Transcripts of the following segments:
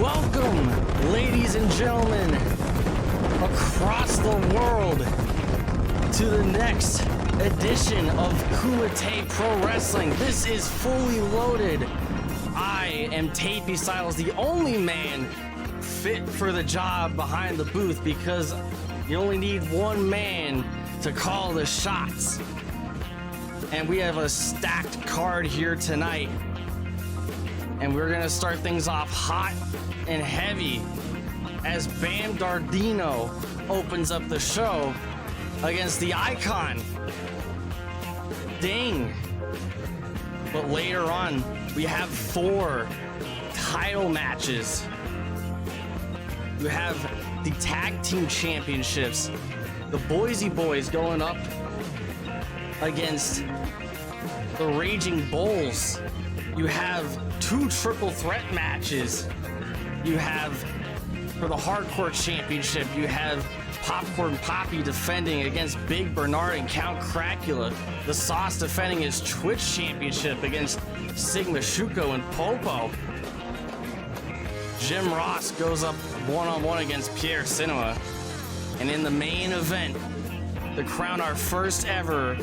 Welcome, ladies and gentlemen, across the world to the next edition of Kumite Pro Wrestling. This is Fully Loaded. I am Tapey Silas, the only man fit for the job behind the booth because you only need one man to call the shots. And we have a stacked card here tonight. And we're gonna start things off hot and heavy as Bam Dardino opens up the show against the Icon, Ding. But later on, we have 4 title matches. You have the Tag Team Championships. The Boise Boys going up against the Raging Bulls. You have 2 triple threat matches. You have, for the Hardcore Championship, you have Popcorn Poppy defending against Big Bernard and Count Cracula. The Sauce defending his Twitch Championship against Sigma Shuko and Popo. Jim Ross goes up one-on-one against Pierre Cinema. And in the main event, to crown our first ever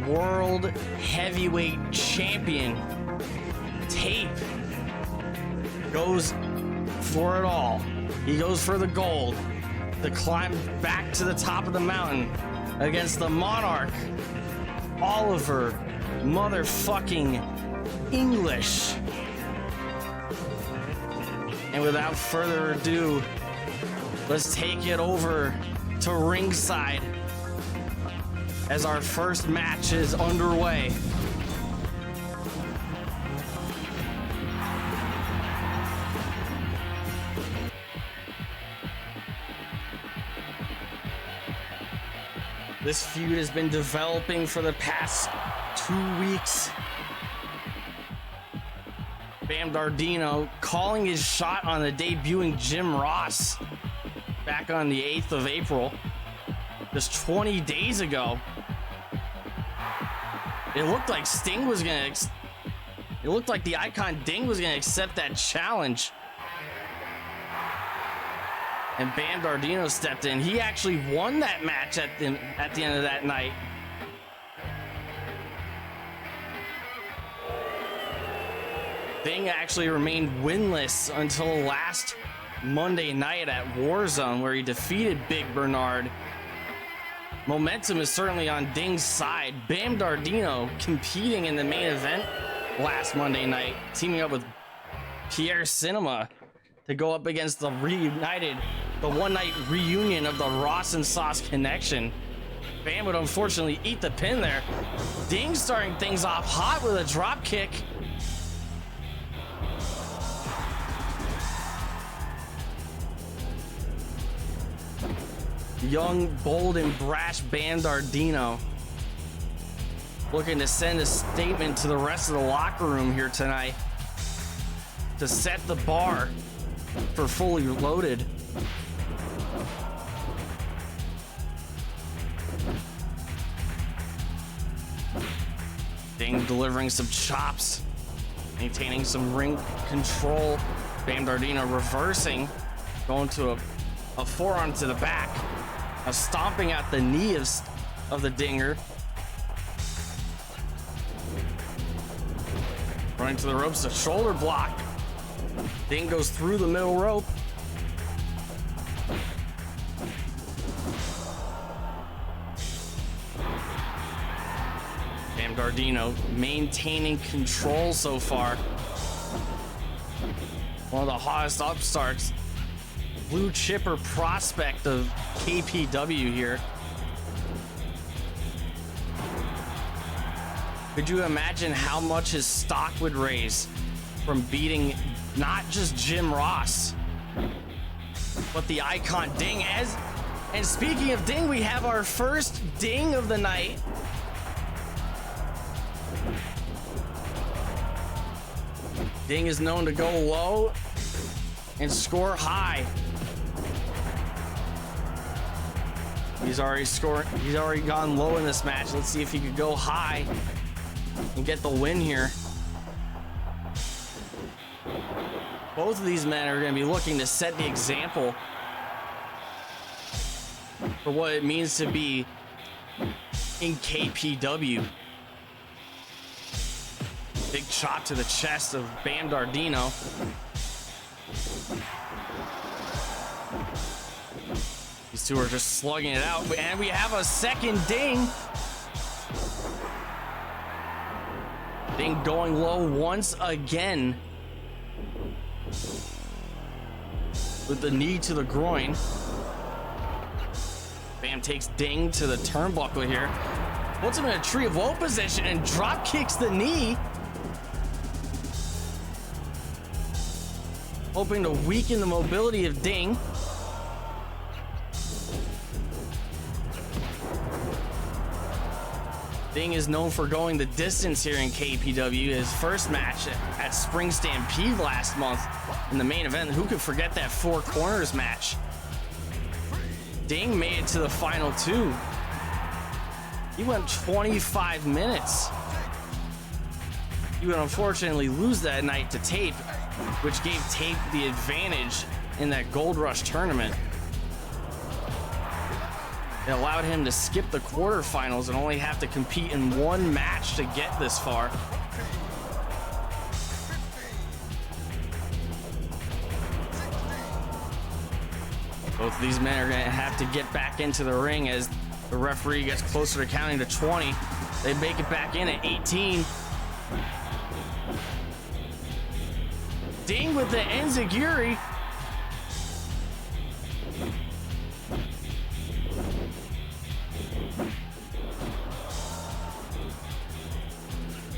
World Heavyweight Champion, Tape goes for it all. He goes for the gold to climb back to the top of the mountain against the Monarch, Oliver motherfucking English. And without further ado, let's take it over to ringside as our first match is underway. This feud has been developing for the past 2 weeks. Bam Dardino calling his shot on the debuting Jim Ross back on the 8th of April, just 20 days ago. It looked like Sting was gonna, it looked like the Icon Ding was gonna accept that challenge. And Bam Dardino stepped in. He actually won that match at the end of that night. Ding actually remained winless until last Monday night at Warzone, where he defeated Big Bernard. Momentum is certainly on Ding's side. Bam Dardino competing in the main event last Monday night, teaming up with Pierre Cinema to go up against the one-night reunion of the Ross and Sauce connection. Bam would unfortunately eat the pin there. Ding starting things off hot with a drop kick. Young, bold, and brash Bam Dardino looking to send a statement to the rest of the locker room here tonight to set the bar for Fully Loaded. Ding delivering some chops, maintaining some ring control. Bam Dardino reversing, going to a forearm to the back, a stomping at the knee of the Dinger. Running to the ropes, a shoulder block. Ding goes through the middle rope. Bam Dardino maintaining control so far. One of the hottest upstarts, blue chipper prospect of KPW here. Could you imagine how much his stock would raise from beating not just Jim Ross, but the Icon Ding? And speaking of Ding, we have our first Ding of the night. Ding is known to go low and score high. He's already gone low in this match. Let's see if he could go high and get the win here. Both of these men are going to be looking to set the example for what it means to be in KPW. Big chop to the chest of Bam Dardino. These two are just slugging it out, and we have a second ding. Ding going low once again with the knee to the groin. Bam takes Ding to the turnbuckle here. Puts him in a tree of woe position and drop kicks the knee. Hoping to weaken the mobility of Ding. Ding is known for going the distance here in KPW. His first match at Spring Stampede last month in the main event. Who could forget that Four Corners match? Ding made it to the final two. He went 25 minutes. He would unfortunately lose that night to Tape, which gave Tape the advantage in that Gold Rush tournament. It allowed him to skip the quarterfinals and only have to compete in one match to get this far. Both of these men are going to have to get back into the ring as the referee gets closer to counting to 20. They make it back in at 18. Ding with the enziguri.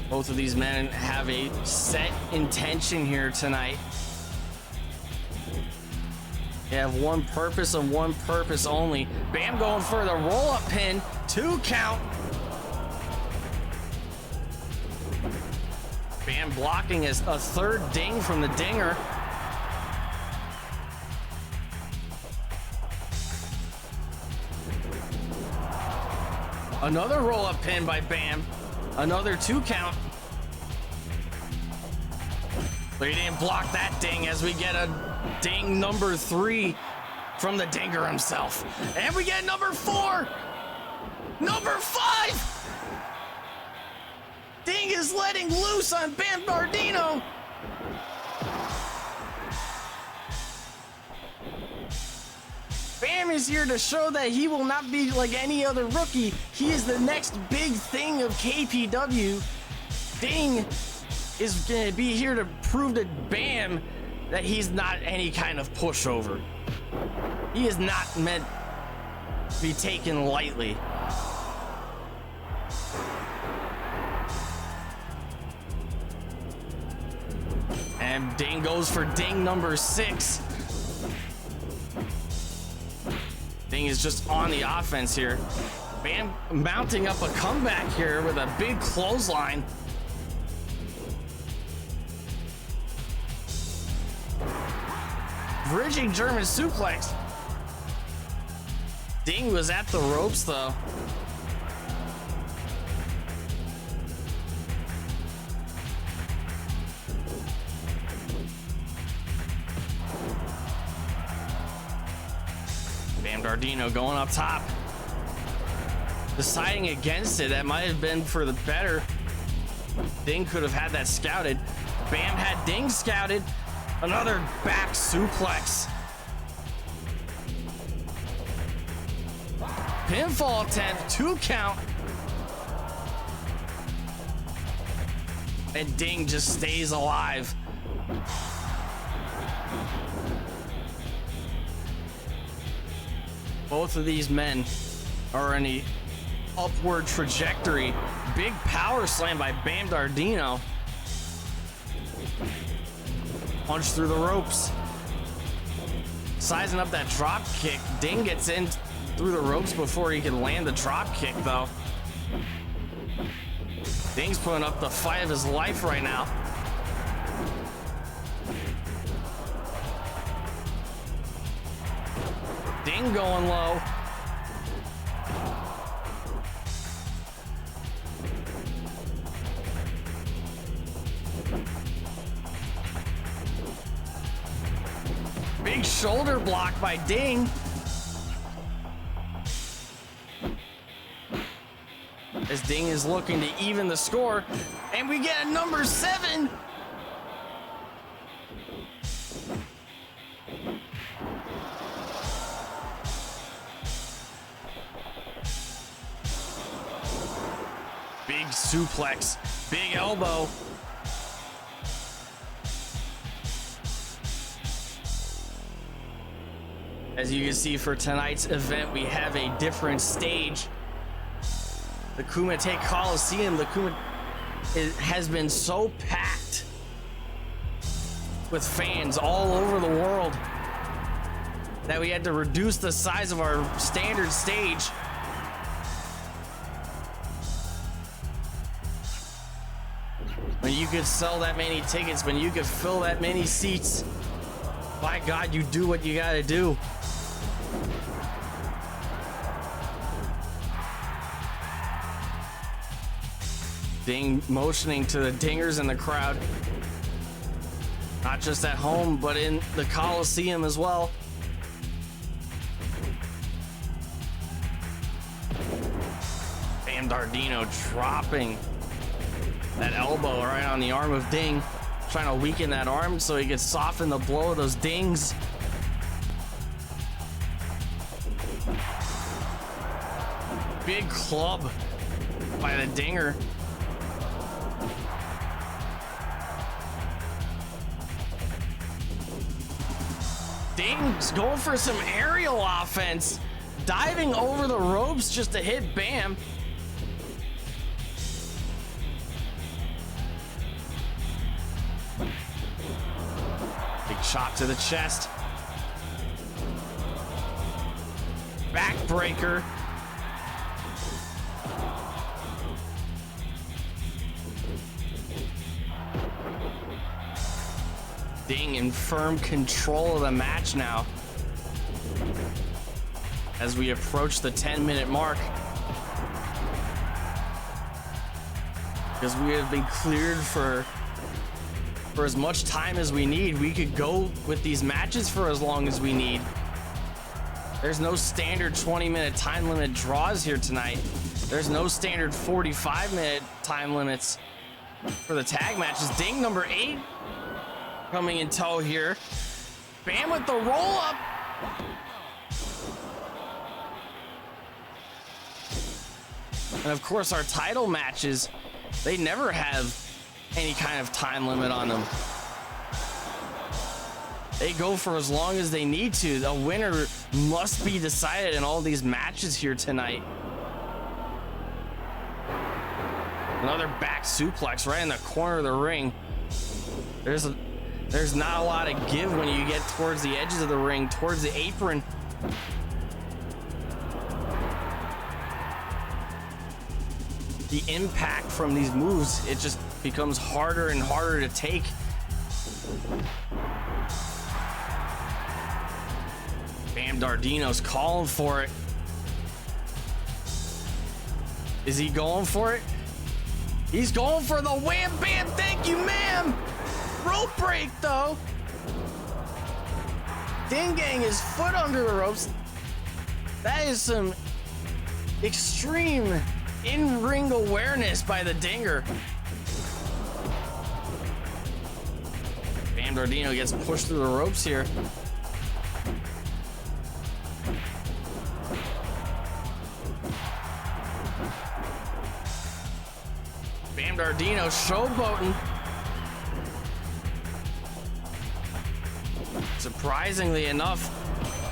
Both of these men have a set intention here tonight. They have one purpose and one purpose only. Bam going for the roll-up pin. 2 count. Bam blocking as a third ding from the dinger. Another roll-up pin by Bam. Another 2 count. But he didn't block that ding as we get a ding number 3 from the dinger himself. And we get number 4. Number 5. Ding is letting loose on Bam Dardino. Bam is here to show that he will not be like any other rookie. He is the next big thing of KPW. Ding is going to be here to prove to Bam that he's not any kind of pushover. He is not meant to be taken lightly. And Ding goes for ding number 6. Ding is just on the offense here. Bam mounting up a comeback here with a big clothesline. Bridging German suplex. Ding was at the ropes though. Bam Dardino going up top. Deciding against it, that might have been for the better. Ding could have had that scouted. Bam had Ding scouted. Another back suplex. Pinfall attempt, 2 count. And Ding just stays alive. Both of these men are in the upward trajectory. Big power slam by Bam Dardino. Punch through the ropes. Sizing up that drop kick. Ding gets in through the ropes before he can land the drop kick though. Ding's putting up the fight of his life right now. Ding going low. shoulder block by Ding. As Ding is looking to even the score, and we get a number 7. Big suplex, big elbow. As you can see, for tonight's event, we have a different stage. The Kumite Coliseum, has been so packed with fans all over the world that we had to reduce the size of our standard stage. When you could sell that many tickets, when you could fill that many seats, by God, you do what you gotta do. Ding motioning to the dingers in the crowd, not just at home, but in the Coliseum as well. Bam Dardino dropping that elbow right on the arm of Ding, trying to weaken that arm so he could soften the blow of those dings. Big club by the Dinger. Ding's going for some aerial offense, diving over the ropes just to hit Bam. Big shot to the chest. Backbreaker. Ding in firm control of the match now as we approach the 10-minute mark, because we have been cleared for as much time as we need. We could go with these matches for as long as we need. There's no standard 20-minute time limit draws here tonight. There's no standard 45-minute time limits for the tag matches. Ding number 8 coming in tow here. Bam with the roll up. And of course, our title matches, they never have any kind of time limit on them. They go for as long as they need to. The winner must be decided in all these matches here tonight. Another back suplex right in the corner of the ring. There's not a lot of give when you get towards the edges of the ring, towards the apron. The impact from these moves, it just becomes harder and harder to take. Bam Dardino's calling for it. Is he going for it? He's going for the wham bam, thank you ma'am. Rope break though. Ding gang his foot under the ropes. That is some extreme in-ring awareness by the Dinger. Bam Dardino gets pushed through the ropes here. Bam Dardino showboating. Surprisingly enough,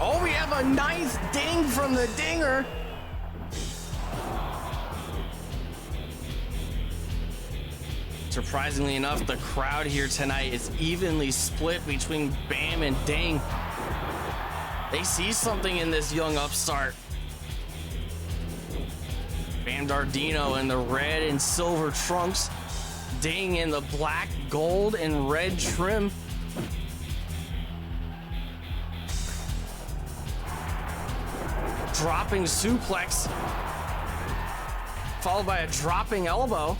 oh, we have a 9th ding from the Dinger. Surprisingly enough, the crowd here tonight is evenly split between Bam and Ding. They see something in this young upstart. Bam Dardino in the red and silver trunks, Ding in the black, gold, and red trim. Dropping suplex, followed by a dropping elbow.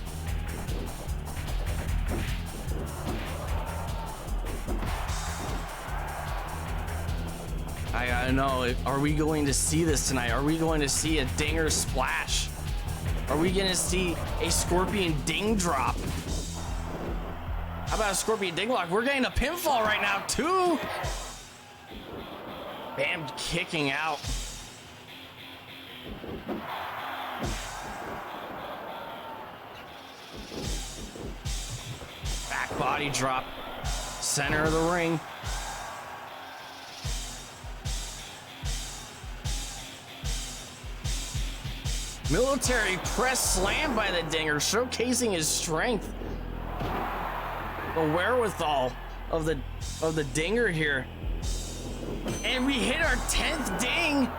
I gotta know, are we going to see this tonight? Are we going to see a dinger splash? Are we gonna see a scorpion ding drop? How about a scorpion ding lock? We're getting a pinfall right now too. Bam kicking out. Back body drop. Center of the ring. Military press slam by the dinger, showcasing his strength. The wherewithal of the dinger here. And we hit our 10th ding.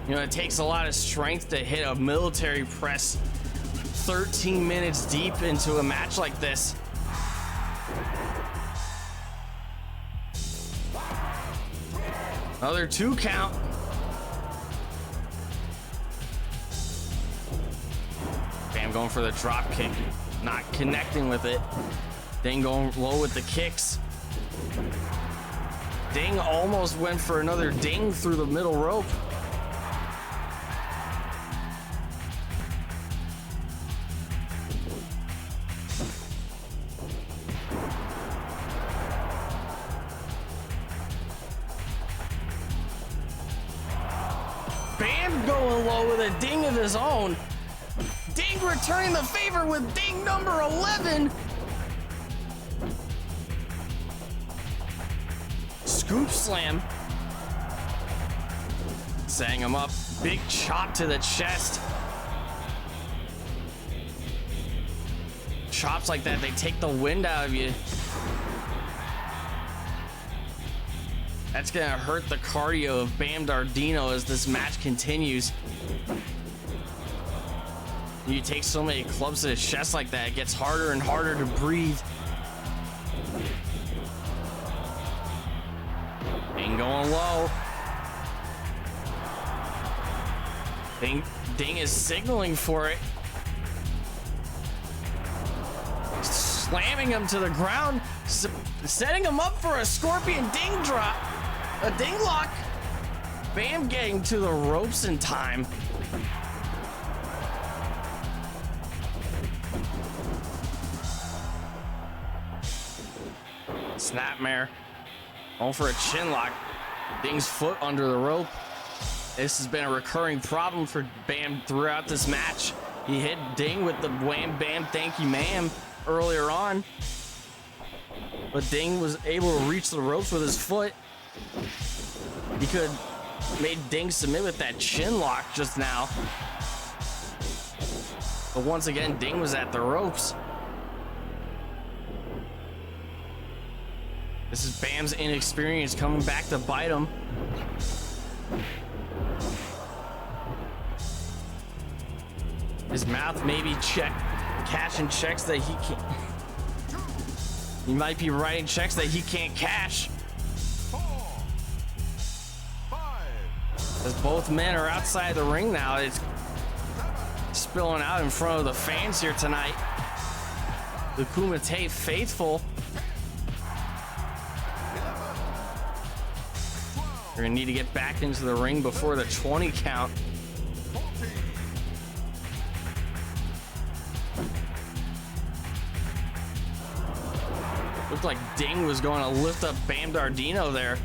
You know, it takes a lot of strength to hit a military press 13 minutes deep into a match like this. Another 2 count. Bam going for the drop kick. Not connecting with it. Ding going low with the kicks. Ding almost went for another ding through the middle rope. Bam going low with a ding of his own. Ding returning the favor with ding number 11. Scoop slam. Setting him up. Big chop to the chest. Chops like that, they take the wind out of you. That's gonna hurt the cardio of Bam Dardino as this match continues. You take so many clubs to the chest like that, it gets harder and harder to breathe. Ding going low. Ding is signaling for it. Slamming him to the ground, setting him up for a scorpion ding drop. A ding lock. Bam getting to the ropes in time. Snapmare. Going for a chin lock. Ding's foot under the rope. This has been a recurring problem for Bam throughout this match. He hit Ding with the wham bam thank you ma'am earlier on. But Ding was able to reach the ropes with his foot. He could have made Ding submit with that chin lock just now. But once again, Ding was at the ropes. This is Bam's inexperience coming back to bite him. His mouth maybe cashing checks that he can't. He might be writing checks that he can't cash. 4, 5. As both men are outside the ring now, it's spilling out in front of the fans here tonight. The Kumite faithful. You're gonna need to get back into the ring before the 20 count. 14. Looked like Ding was going to lift up Bam Dardino there,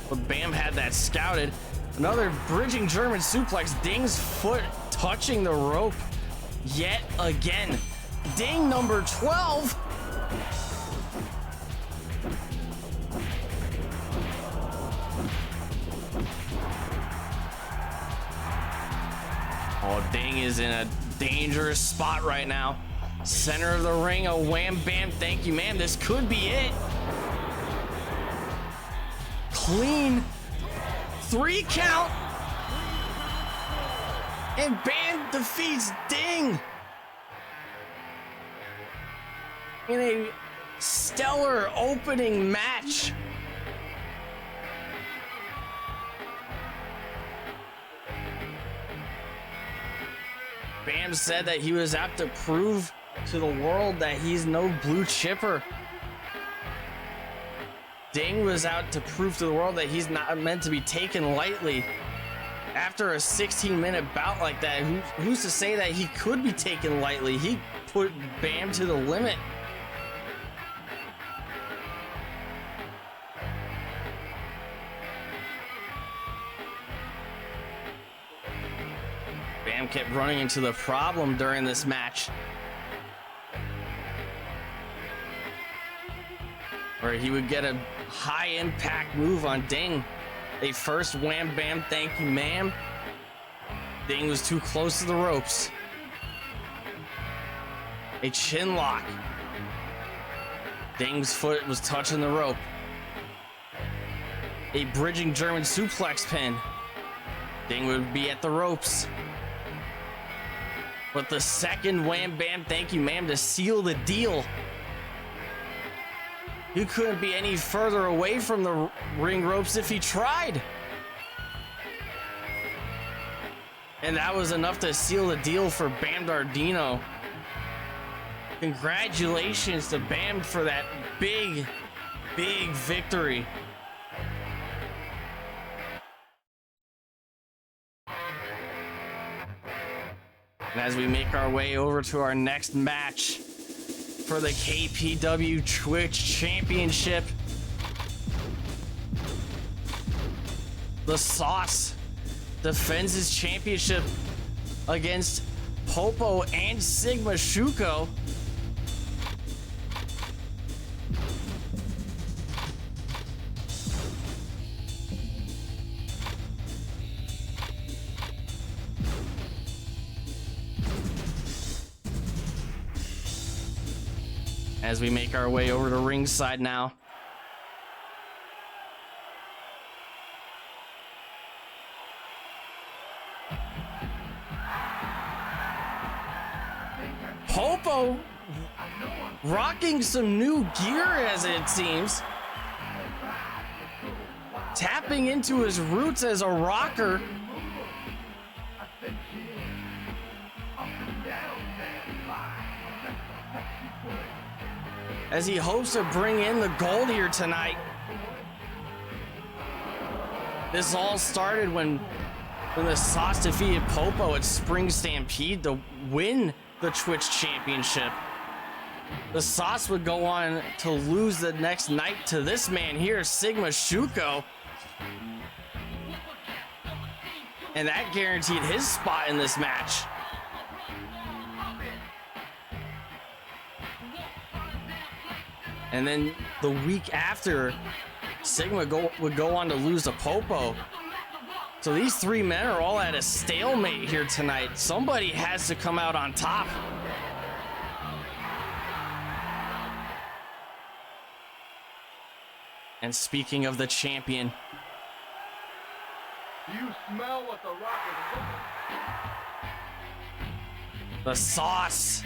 but Bam had that scouted. Another bridging German suplex. Ding's foot touching the rope yet again. Ding number 12. Oh, Ding is in a dangerous spot right now. Center of the ring, a wham bam thank you ma'am. This could be it. Clean 3 count. And Bam defeats Ding in a stellar opening match. Bam said that he was out to prove to the world that he's no blue chipper. Ding was out to prove to the world that he's not meant to be taken lightly. After a 16-minute bout like that, who's to say that he could be taken lightly? He put Bam to the limit. Bam kept running into the problem during this match, where he would get a high impact move on Ding. A first wham bam thank you ma'am. Ding was too close to the ropes. A chin lock. Ding's foot was touching the rope. A bridging German suplex pin. Ding would be at the ropes. But the second wham bam thank you ma'am to seal the deal. He couldn't be any further away from the ring ropes if he tried. And that was enough to seal the deal for Bam Dardino. Congratulations to Bam for that big, big victory. And as we make our way over to our next match for the KPW Twitch Championship, the Sauce defends his championship against Popo and Sigma Shuko. As we make our way over to ringside now. Popo rocking some new gear, as it seems. Tapping into his roots as a rocker. As he hopes to bring in the gold here tonight. This all started when the Sauce defeated Popo at Spring Stampede to win the Twitch Championship. The Sauce would go on to lose the next night to this man here, Sigma Shuko. And that guaranteed his spot in this match. And then the week after, Sigma would go on to lose to Popo. So these three men are all at a stalemate here tonight. Somebody has to come out on top. And speaking of the champion, You smell what the Rock is cooking. the Sauce,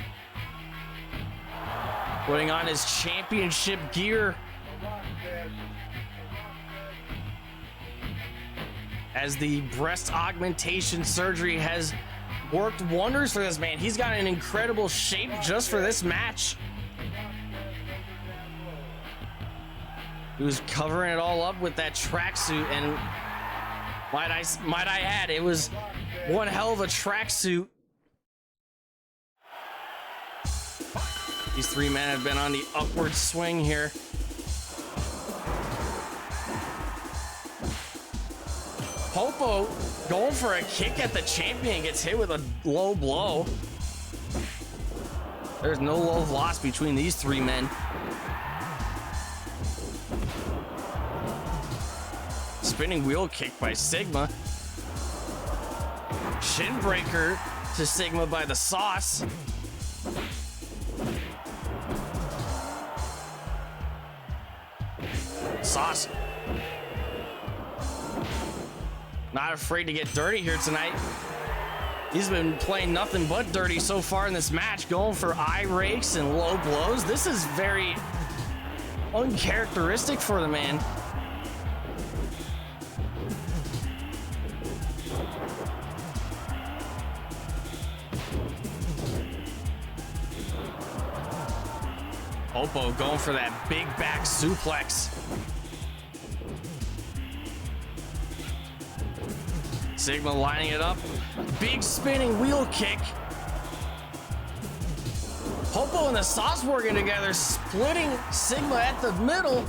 putting on his championship gear as the breast augmentation surgery has worked wonders for this man. He's got an incredible shape just for this match. He was covering it all up with that tracksuit, and might I add, it was one hell of a tracksuit. These three men have been on the upward swing here. Popo going for a kick at the champion, gets hit with a low blow. There's no love lost between these three men. Spinning wheel kick by Sigma. Shin breaker to Sigma by the Sauce. Sauce not afraid to get dirty here tonight. He's been playing nothing but dirty so far in this match, going for eye rakes and low blows. This is very uncharacteristic for the man. Popo going for that big back suplex. Sigma lining it up. Big spinning wheel kick. Popo and the Sauce working together, splitting Sigma at the middle.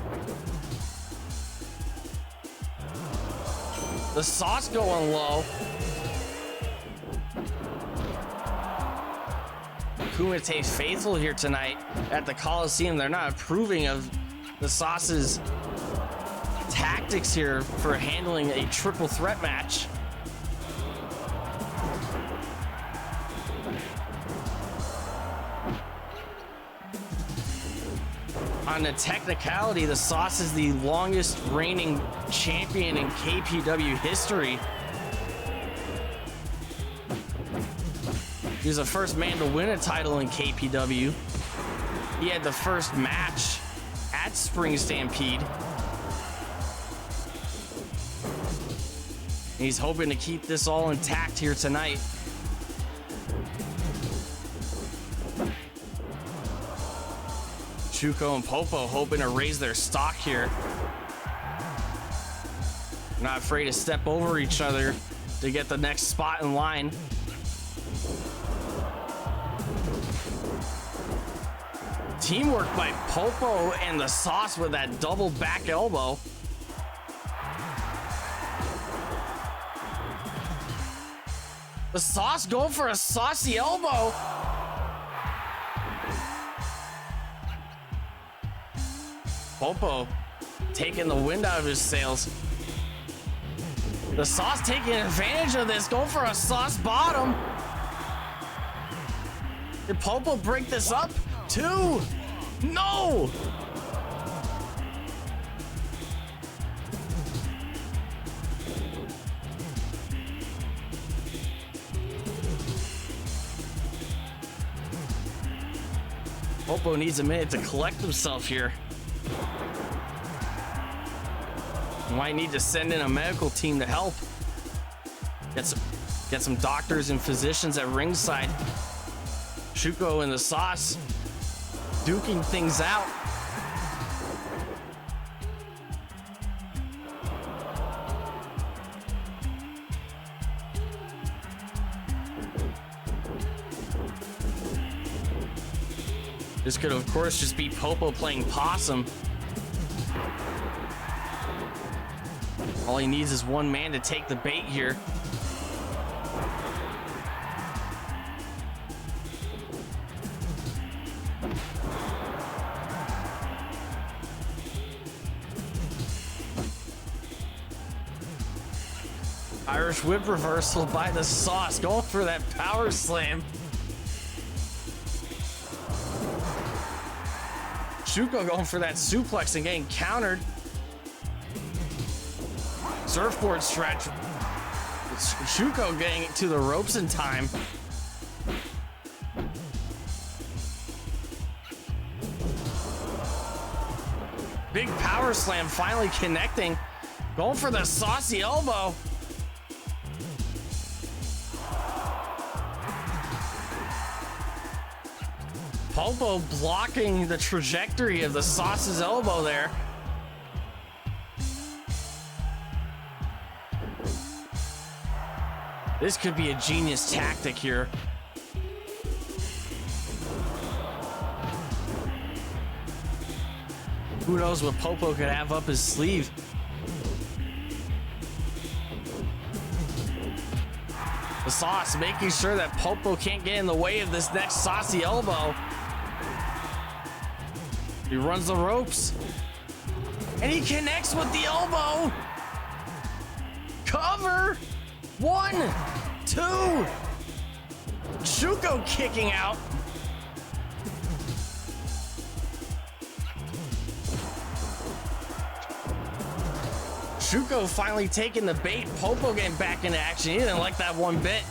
The Sauce going low. Kumite faithful here tonight at the Coliseum. They're not approving of the Sauce's tactics here for handling a triple threat match. On the technicality, the Sauce is the longest reigning champion in KPW history. He was the first man to win a title in KPW. He had the first match at Spring Stampede. And he's hoping to keep this all intact here tonight. Shuko and Popo hoping to raise their stock here. Not afraid to step over each other to get the next spot in line. Teamwork by Popo and the Sauce with that double back elbow. The Sauce going for a saucy elbow. Popo taking the wind out of his sails. The Sauce taking advantage of this, going for a Sauce bottom. Did Popo break this up? 2. No! Popo needs a minute to collect himself here. Might need to send in a medical team to help. Get some doctors and physicians at ringside. Shuko and the Sauce duking things out. This could, of course, just be Popo playing possum. All he needs is one man to take the bait here. Irish whip reversal by the Sauce, going for that power slam. Shuko going for that suplex and getting countered. Surfboard stretch. Shuko getting to the ropes in time. Big power slam finally connecting. Going for the saucy elbow. Popo blocking the trajectory of the Sauce's elbow there. This could be a genius tactic here. Who knows what Popo could have up his sleeve. The Sauce making sure that Popo can't get in the way of this next saucy elbow. He runs the ropes. And he connects with the elbow. Cover. 1, 2. Shuko kicking out. Shuko finally taking the bait. Popo getting back into action. He didn't like that one bit.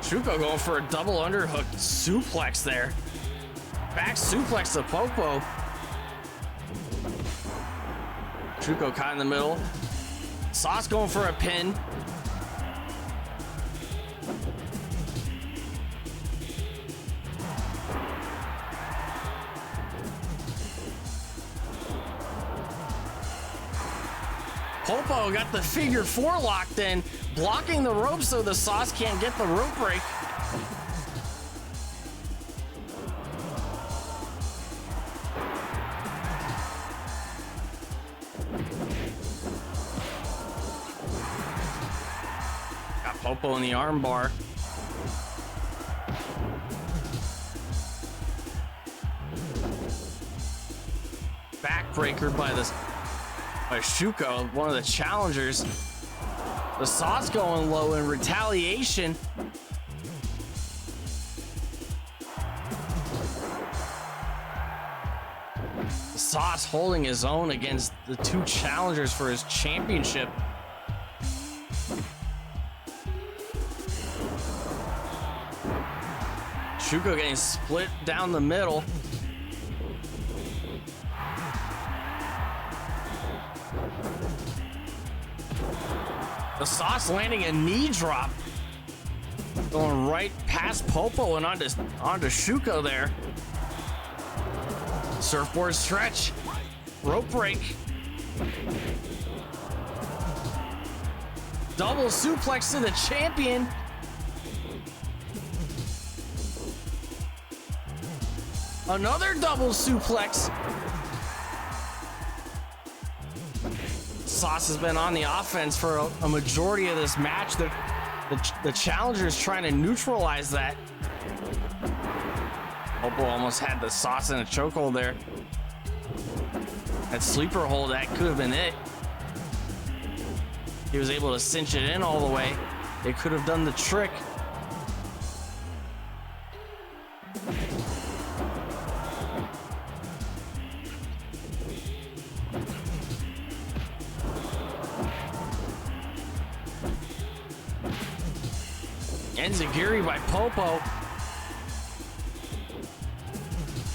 Shuko going for a double underhook suplex there. Back suplex to Popo. Shuko caught in the middle. Sauce going for a pin. Popo got the figure four locked in, blocking the rope so the Sauce can't get the rope break. Got Popo in the armbar. Backbreaker by Shuko, one of the challengers. The Sauce going low in retaliation. The Sauce holding his own against the two challengers for his championship. Shuko getting split down the middle. The Sauce landing a knee drop. Going right past Popo and onto Shuko there. Surfboard stretch. Rope break. Double suplex to the champion. Another double suplex. Sauce has been on the offense for a majority of this match. The challenger is trying to neutralize that. Popo almost had the Sauce in a chokehold there. That sleeper hold, that could have been it. He was able to cinch it in all the way. It could have done the trick. Enziguri by Popo.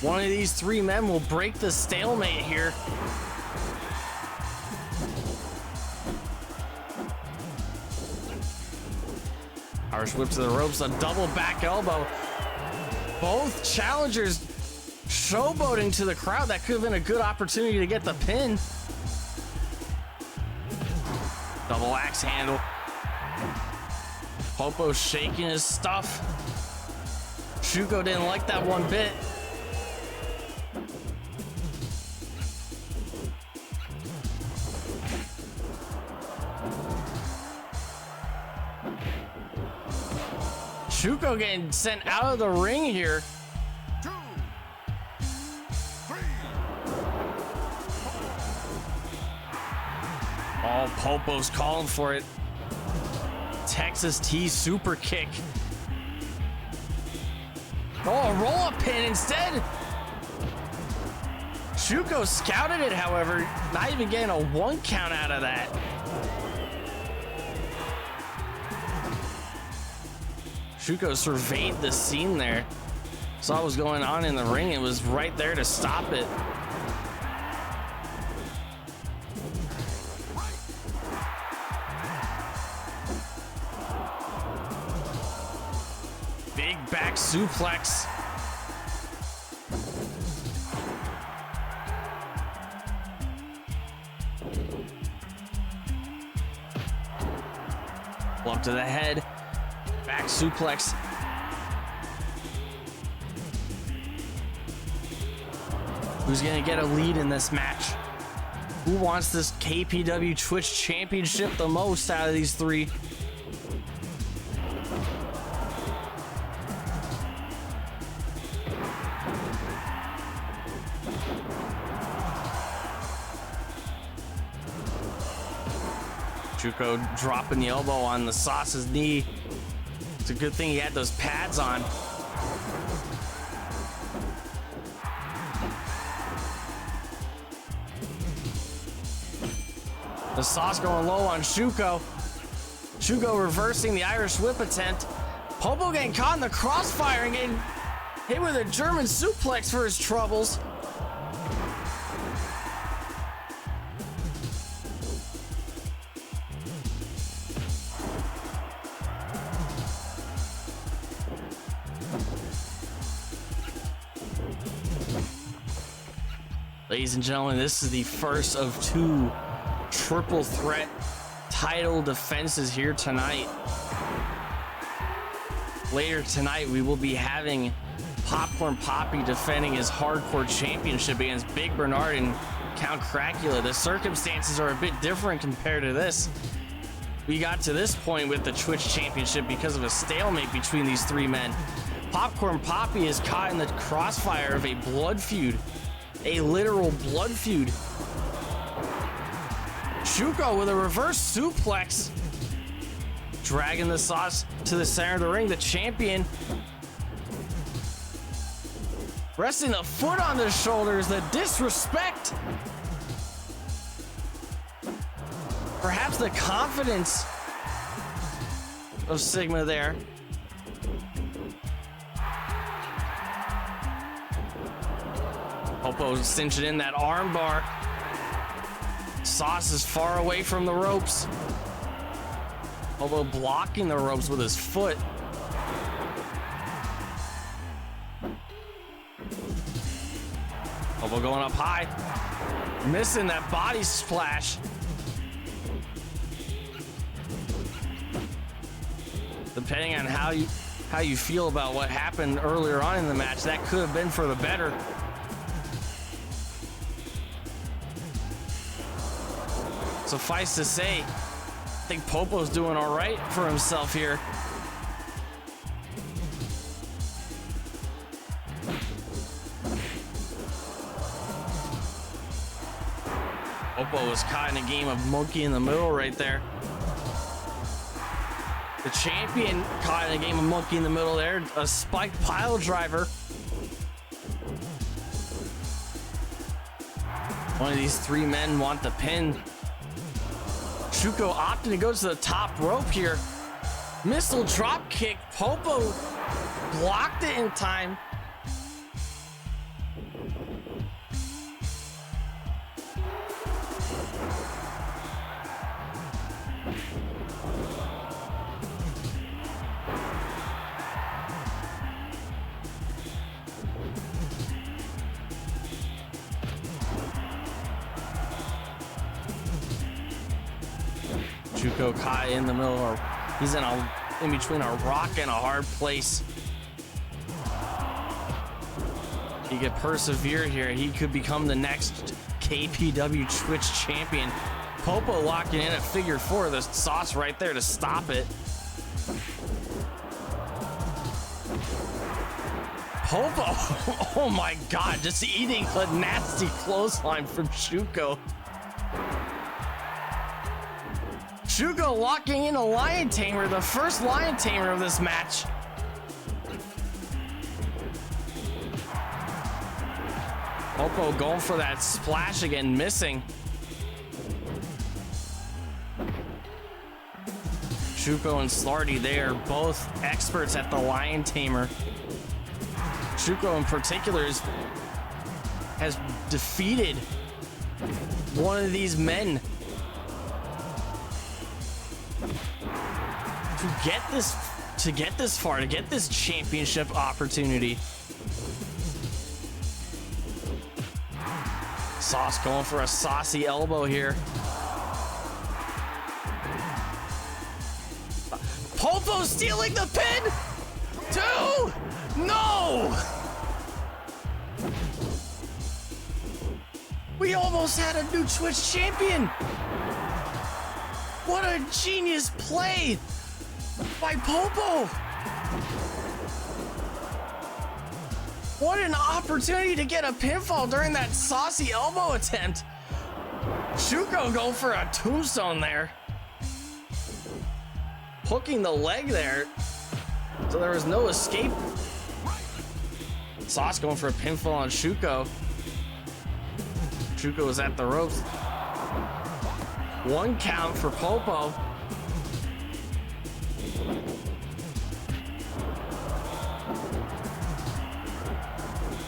One of these three men will break the stalemate here. Irish whip to the ropes, a double back elbow. Both challengers showboating to the crowd. That could have been a good opportunity to get the pin. Double axe handle. Popo shaking his stuff. Shuko didn't like that one bit. Shuko getting sent out of the ring here. 2, 3. Oh, Popo's calling for it. Texas T super kick. Oh, a roll-up pin instead. Shuko scouted it, however, not even getting a 1 count out of that. Shuko surveyed the scene there. Saw what was going on in the ring and was right there to stop it. Big back suplex. Up to the head. Back suplex. Who's gonna get a lead in this match? Who wants this KPW Twitch Championship the most out of these three? Shuko dropping the elbow on the Sauce's knee. It's a good thing he had those pads on. The Sauce going low on Shuko. Shuko reversing the Irish whip attempt. Popo getting caught in the crossfire and getting hit with a German suplex for his troubles. Ladies and gentlemen, this is the first of two triple threat title defenses here tonight. Later tonight, we will be having Popcorn Poppy defending his hardcore championship against Big Bernard and Count Cracula. The circumstances are a bit different compared to this. We got to this point with the Twitch championship because of a stalemate between these three men. Popcorn Poppy is caught in the crossfire of a blood feud, a literal blood feud. Shuko with a reverse suplex, dragging the Sauce to the center of the ring. The champion resting the foot on the shoulders. The disrespect, perhaps the confidence of Sigma there. Popo cinching in that arm bar. Sauce is far away from the ropes. Popo blocking the ropes with his foot. Popo going up high. Missing that body splash. Depending on how you feel about what happened earlier on in the match, that could have been for the better. Suffice to say, I think Popo's doing all right for himself here. Popo was caught in a game of monkey in the middle right there. The champion caught in a game of monkey in the middle there. A spiked pile driver. One of these three men want the pin. Shuko opting to go to the top rope here. Missile drop kick. Popo blocked it in time. Shuko caught in the middle, or he's in between a rock and a hard place. He could persevere here. He could become the next KPW Twitch champion. Popo locking in at figure four. The Sauce right there to stop it. Popo, oh my God, just eating a nasty clothesline from Shuko. Shuko locking in a Lion Tamer, the first Lion Tamer of this match. Popo going for that splash again, missing. Shuko and Slarty, they are both experts at the Lion Tamer. Shuko in particular has defeated one of these men to get this far, to get this championship opportunity. Sauce going for a saucy elbow here. Popo stealing the pin. 2. No. We almost had a new Twitch champion. What a genius play by Popo. What an opportunity to get a pinfall during that saucy elbow attempt. Shuko going for a tombstone there. Hooking the leg there. So there was no escape. Sauce going for a pinfall on Shuko. Shuko was at the ropes. 1 count for Popo.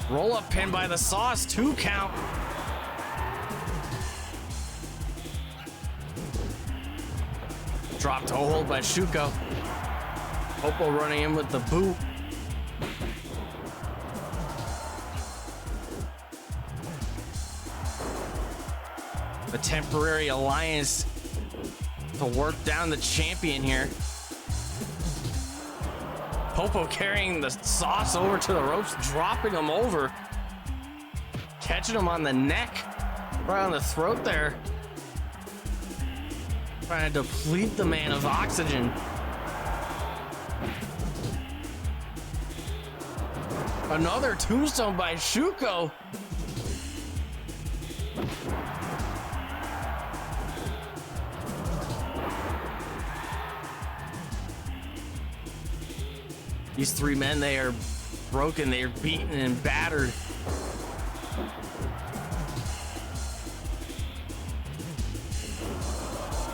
Roll up pin by the Sauce, 2 count. Drop toe hold by Shuko. Popo running in with the boot. a temporary alliance to work down the champion here. Popo carrying the Sauce over to the ropes, dropping him over, catching him on the neck, right on the throat there. Trying to deplete the man of oxygen. Another tombstone by Shuko. These three men, they are broken, they are beaten and battered.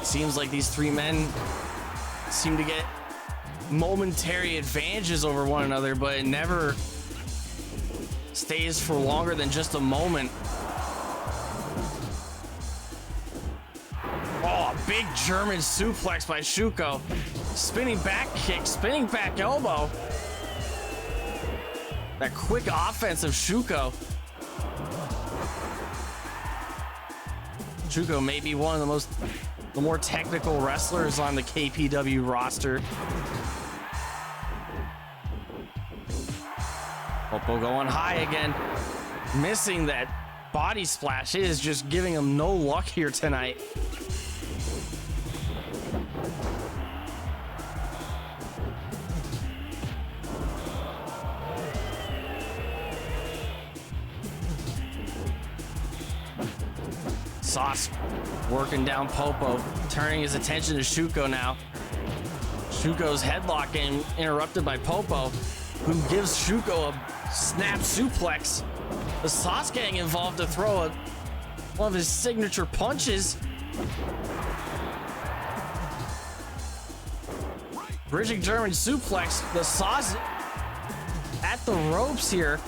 Seems like these three men seem to get momentary advantages over one another, but it never stays for longer than just a moment. Oh, a big German suplex by Shuko. Spinning back kick, spinning back elbow. That quick offense of Shuko. Shuko may be one of the more technical wrestlers on the KPW roster. Popo going high again, missing that body splash. It is just giving him no luck here tonight. Sauce working down Popo, turning his attention to Shuko now. Shuko's headlock getting interrupted by Popo, who gives Shuko a snap suplex. The Sauce getting involved to throw one of his signature punches. Bridging German suplex. The Sauce at the ropes here.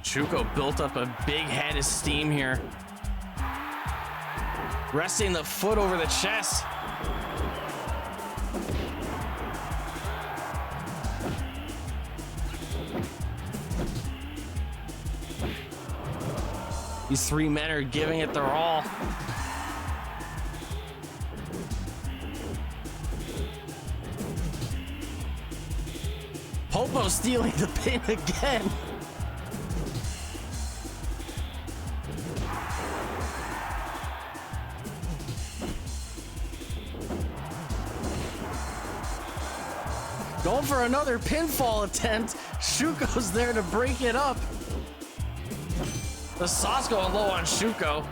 Shuko built up a big head of steam here. Resting the foot over the chest. These three men are giving it their all. Popo stealing the pin again. Going for another pinfall attempt. Shuko's there to break it up. The Sauce going low on Shuko.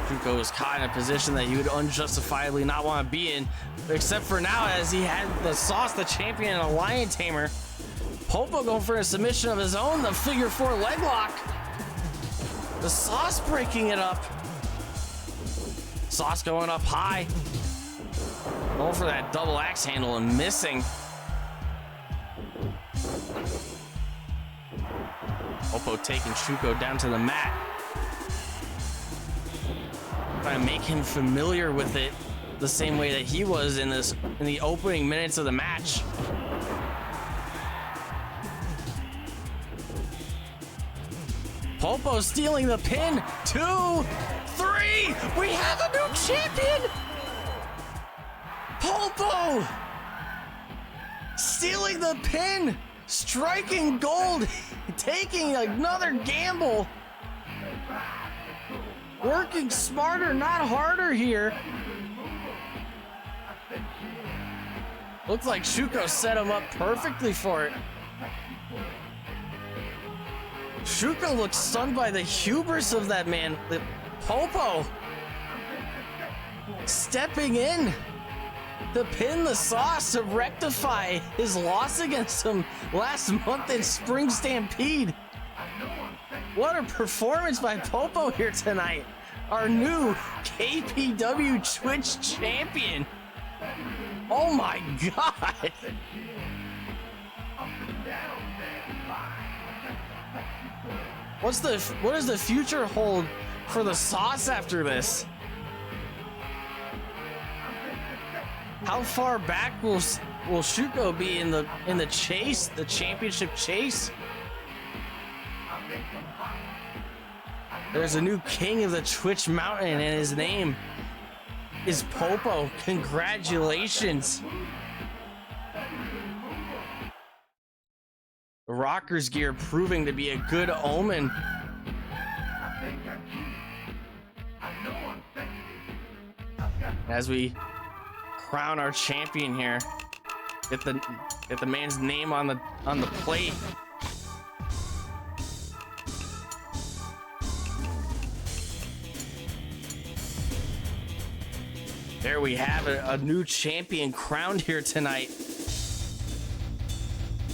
Shuko is caught in a position that he would unjustifiably not want to be in, except for now as he had the Sauce, the champion, and a lion tamer. Popo going for a submission of his own, the figure four leg lock. The Sauce breaking it up. Sauce going up high. Going for that double axe handle and missing. Popo taking Shuko down to the mat. Trying to make him familiar with it the same way that he was in the opening minutes of the match. Popo stealing the pin. 2, 3. We have a new champion. Popo stealing the pin, striking gold, taking another gamble. Working smarter, not harder here. Looks like Shuko set him up perfectly for it. Shuko looks stunned by the hubris of that man. Popo stepping in to pin the Sauce to rectify his loss against him last month in Spring Stampede. What a performance by Popo here tonight. Our new KPW Twitch champion. Oh my God. What does the future hold for the Sauce after this? How far back will Shuko be in the chase, the championship chase? There's a new king of the Twitch Mountain, and his name is Popo. Congratulations. The Rockers gear proving to be a good omen. As we crown our champion here, get the man's name on the plate. There we have it, a new champion crowned here tonight.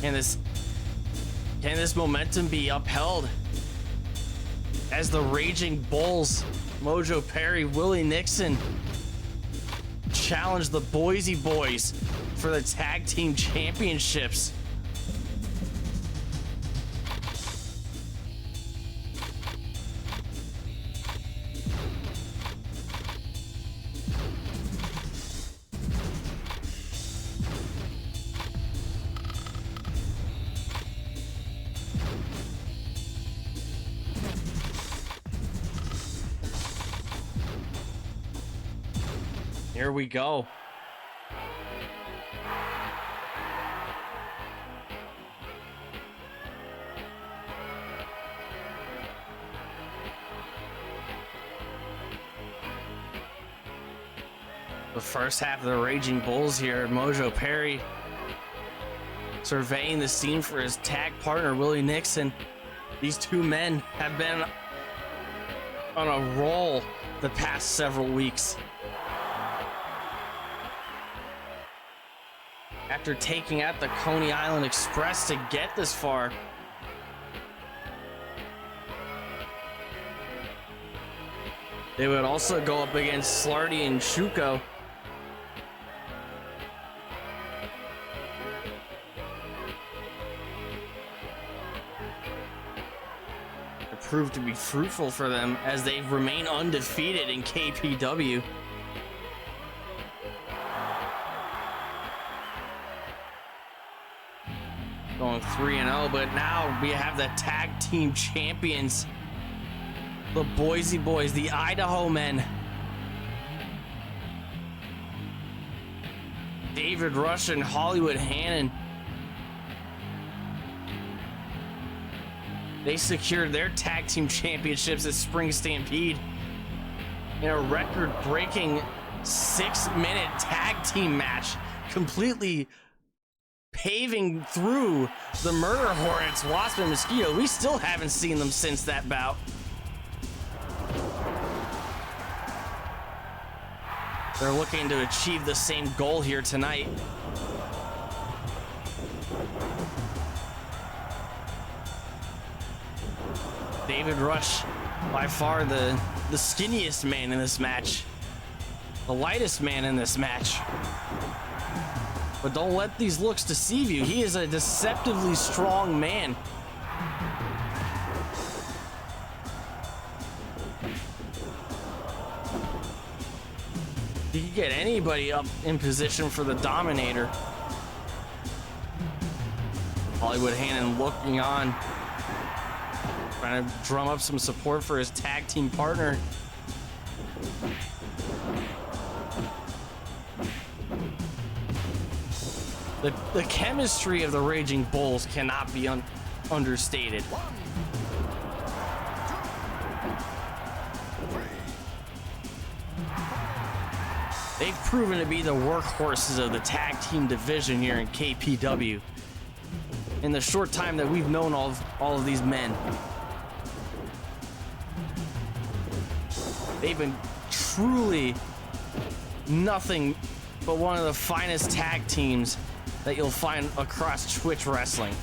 Can this momentum be upheld as the Raging Bulls, Mojo Perry, Willie Nixon, challenge the Boise Boys for the tag team championships? Here we go. The first half of the Raging Bulls here, Mojo Perry surveying the scene for his tag partner, Willie Nixon. These two men have been on a roll the past several weeks. After taking out the Coney Island Express to get this far. They would also go up against Slarty and Shuko. It proved to be fruitful for them as they remain undefeated in KPW. Going 3-0, but now we have the tag team champions, the Boise Boys, the Idaho men. David Rush and Hollywood Hannon. They secured their tag team championships at Spring Stampede in a record-breaking 6-minute tag team match, completely paving through the Murder Hornets, Wasp and Mosquito. We still haven't seen them since that bout. They're looking to achieve the same goal here tonight. David Rush, by far the skinniest man in this match, the lightest man in this match. But don't let these looks deceive you. He is a deceptively strong man. He can get anybody up in position for the Dominator. Hollywood Hannon looking on, trying to drum up some support for his tag team partner. The chemistry of the Raging Bulls cannot be understated. They've proven to be the workhorses of the tag team division here in KPW in the short time that we've known all of these men. They've been truly nothing but one of the finest tag teams that you'll find across Twitch wrestling.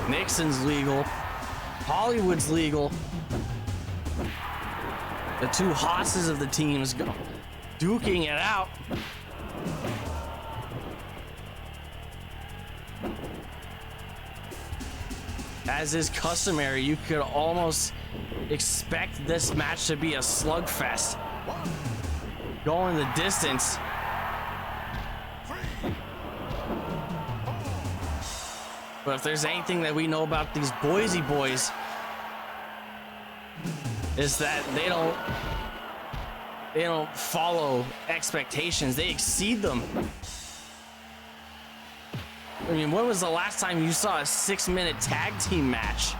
Nixon's legal, Hollywood's legal. The two hosses of the teams go duking it out. As is customary, you could almost expect this match to be a slugfest. Going the distance. But if there's anything that we know about these Boise boys, is that they don't follow expectations, they exceed them. I mean, when was the last time you saw a 6-minute tag team match?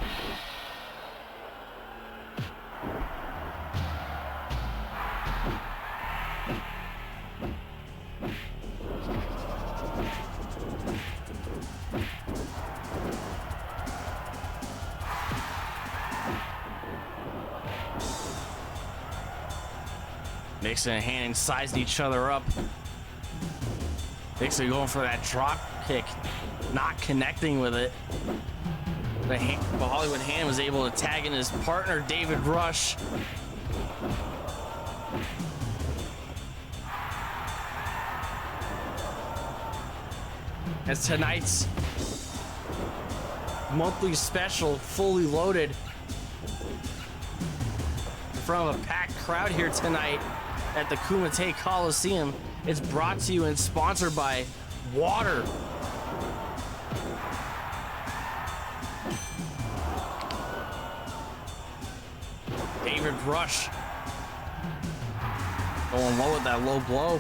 Nixon and Hannon sized each other up. Nixon going for that drop kick, not connecting with it. But Hollywood Hannon was able to tag in his partner, David Rush. As tonight's monthly special, Fully Loaded, in front of a packed crowd here tonight at the Kumite Coliseum, it's brought to you and sponsored by water. David Rush going low with that low blow.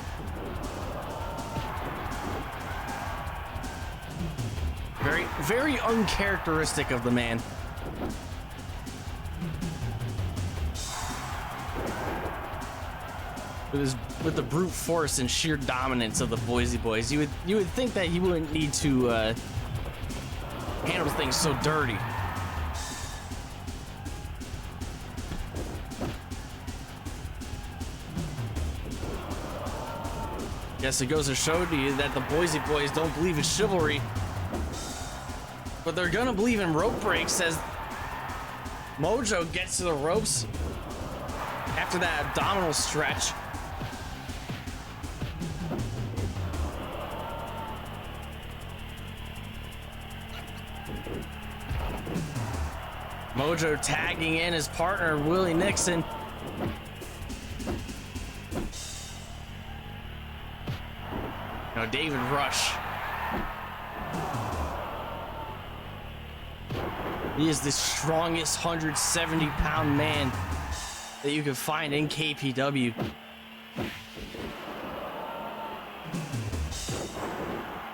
Very, very uncharacteristic of the man. With the brute force and sheer dominance of the Boise boys, you would think that he wouldn't need to handle things so dirty. Guess it goes to show to you that the Boise boys don't believe in chivalry, but they're gonna believe in rope breaks as Mojo gets to the ropes after that abdominal stretch. Mojo tagging in his partner, Willie Nixon. Now David Rush. He is the strongest 170-pound man that you can find in KPW.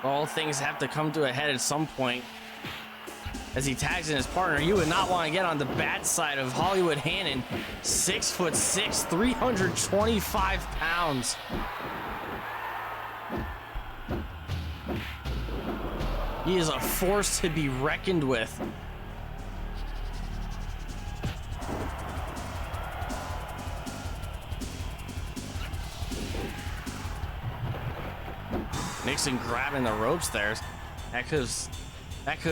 All things have to come to a head at some point. As he tags in his partner, you would not want to get on the bad side of Hollywood Hannon. 6'6", 325 pounds. He is a force to be reckoned with. Nixon grabbing the ropes there. That could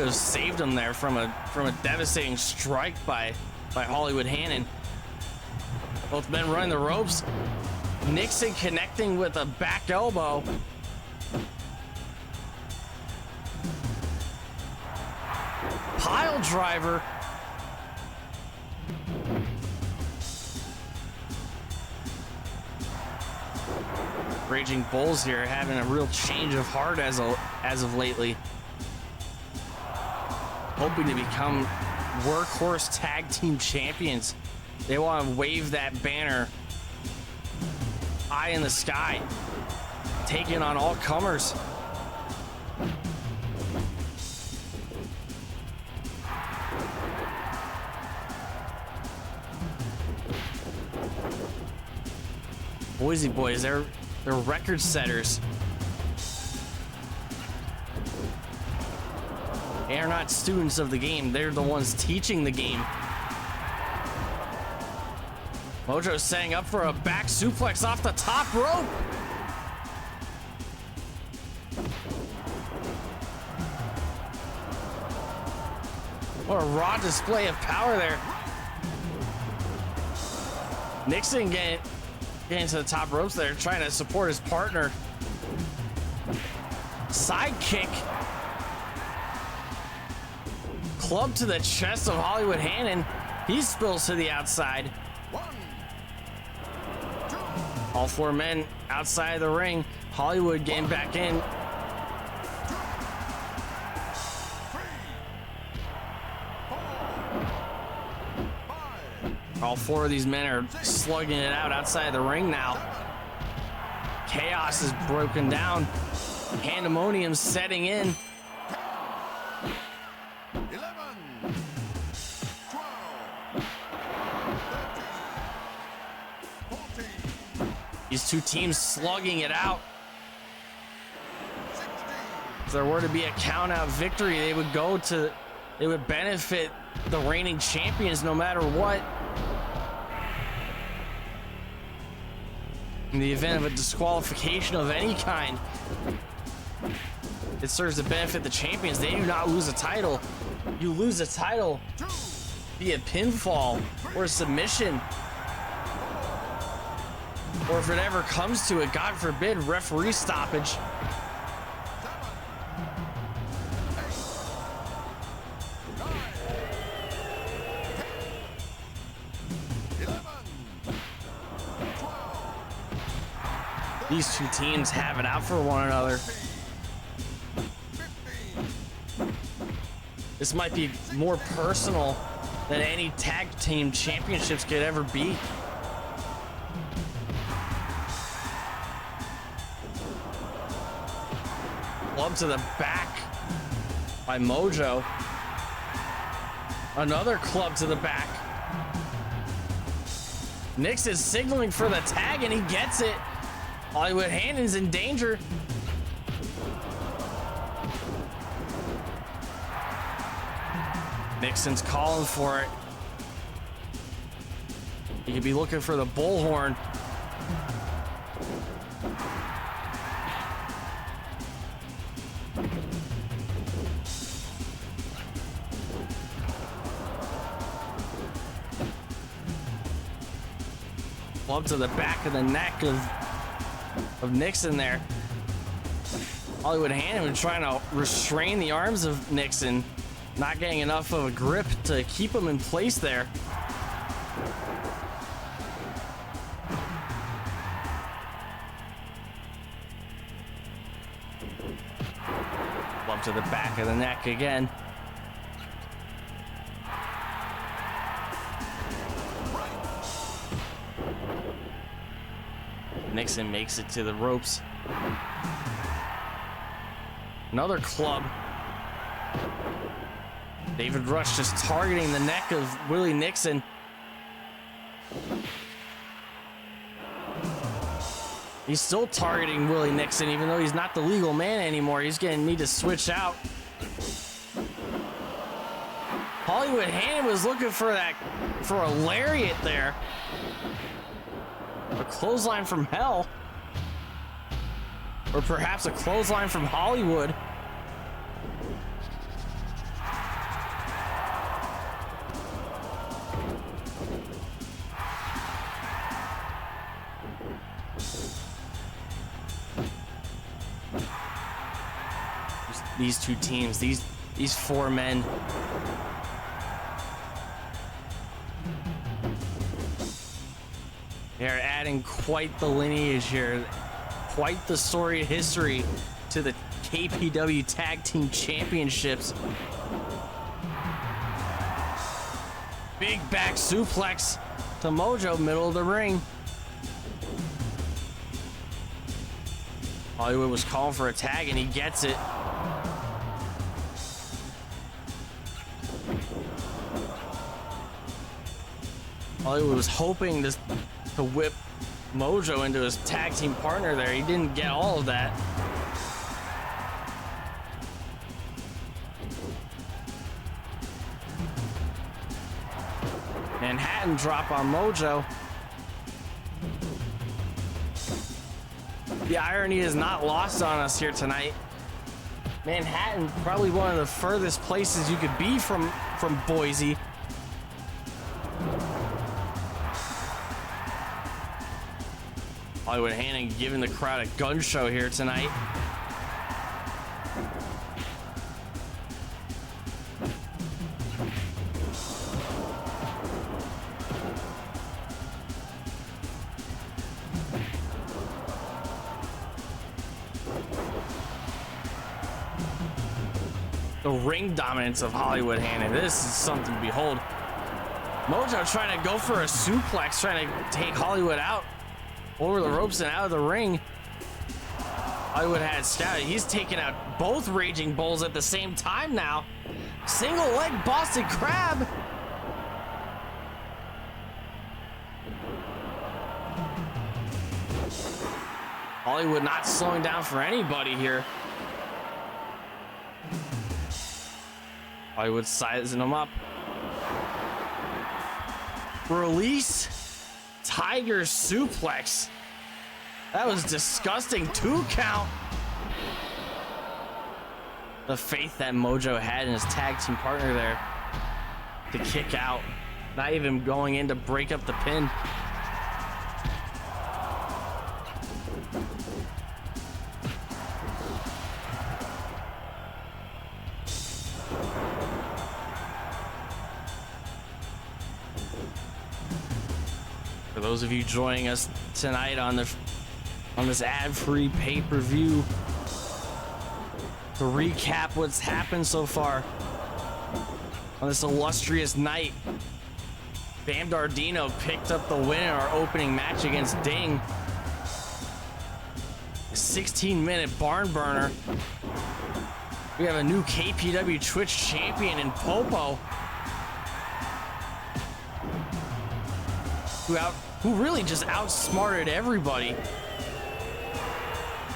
have saved him there from a devastating strike by Hollywood Hannon. Both men running the ropes. Nixon connecting with a back elbow. Pile driver. Raging Bulls here having a real change of heart as of lately. Hoping to become workhorse tag team champions. They want to wave that banner high in the sky, taking on all comers. Boise boys, they're record setters. They are not students of the game, they're the ones teaching the game. Mojo setting up for a back suplex off the top rope. What a raw display of power there. Nixon getting to the top ropes there, trying to support his partner. Side kick. club to the chest of Hollywood Hannon. He spills to the outside. 1, 2, All 4 men outside of the ring. Hollywood getting back in. 3, 4, 5, All 4 of these men are slugging it out outside of the ring now. Chaos is broken down. Pandemonium setting in. 11, 12, 13, 14, These 2 teams slugging it out. 16, If there were to be a count-out victory, they would benefit the reigning champions no matter what. In the event of a disqualification of any kind, it serves to benefit the champions. They do not lose a title. You lose a title 2, via pinfall or submission, or if it ever comes to it, God forbid, referee stoppage. 7, 8, 9, 10, 11, 12, These 2 teams have it out for one another. 15, This might be more personal than any tag team championships could ever be. Club to the back by Mojo. Another club to the back. Nix is signaling for the tag and he gets it. Hollywood Hannon's in danger. Nixon's calling for it. He could be looking for the bullhorn. Club to the back of the neck of Nixon there. Hollywood Hannon was trying to restrain the arms of Nixon, not getting enough of a grip to keep him in place there. Club to the back of the neck again. Nixon makes it to the ropes. Another club. David Rush just targeting the neck of Willie Nixon. He's still targeting Willie Nixon, even though he's not the legal man anymore. He's gonna need to switch out. Hollywood Hannon was looking for a lariat there. A clothesline from hell. Or perhaps a clothesline from Hollywood. These 2 teams, these 4 men. They're adding quite the lineage here, quite the storied history to the KPW Tag Team Championships. Big back suplex to Mojo, middle of the ring. Hollywood was calling for a tag and he gets it. Hollywood was hoping to whip Mojo into his tag team partner there. He didn't get all of that. Manhattan drop on Mojo. The irony is not lost on us here tonight. Manhattan, probably one of the furthest places you could be from Boise. Hollywood Hannon giving the crowd a gun show here tonight. the ring dominance of Hollywood Hannon. This is something to behold. Mojo trying to go for a suplex, trying to take Hollywood out over the ropes and out of the ring. Hollywood had scouted. He's taking out both Raging Bulls at the same time now. Single leg Boston Crab. Hollywood not slowing down for anybody here. Hollywood sizing him up. Release. Tiger suplex. That was disgusting. 2 count. The faith that Mojo had in his tag team partner there to kick out. Not even going in to break up the pin. For those of you joining us tonight on this ad-free pay-per-view, to recap what's happened so far on this illustrious night, Bam Dardino picked up the win in our opening match against Ding. A 16-minute barn burner. We have a new KPW Twitch champion in Popo, who really just outsmarted everybody.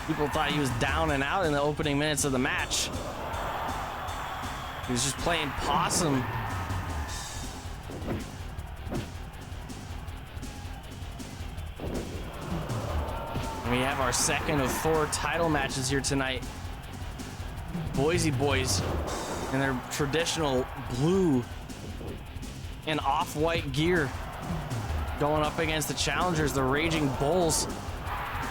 People thought he was down and out in the opening minutes of the match. He was just playing possum. And we have our second of 4 title matches here tonight. Boise Boys in their traditional blue and off-white gear going up against the challengers, the Raging Bulls,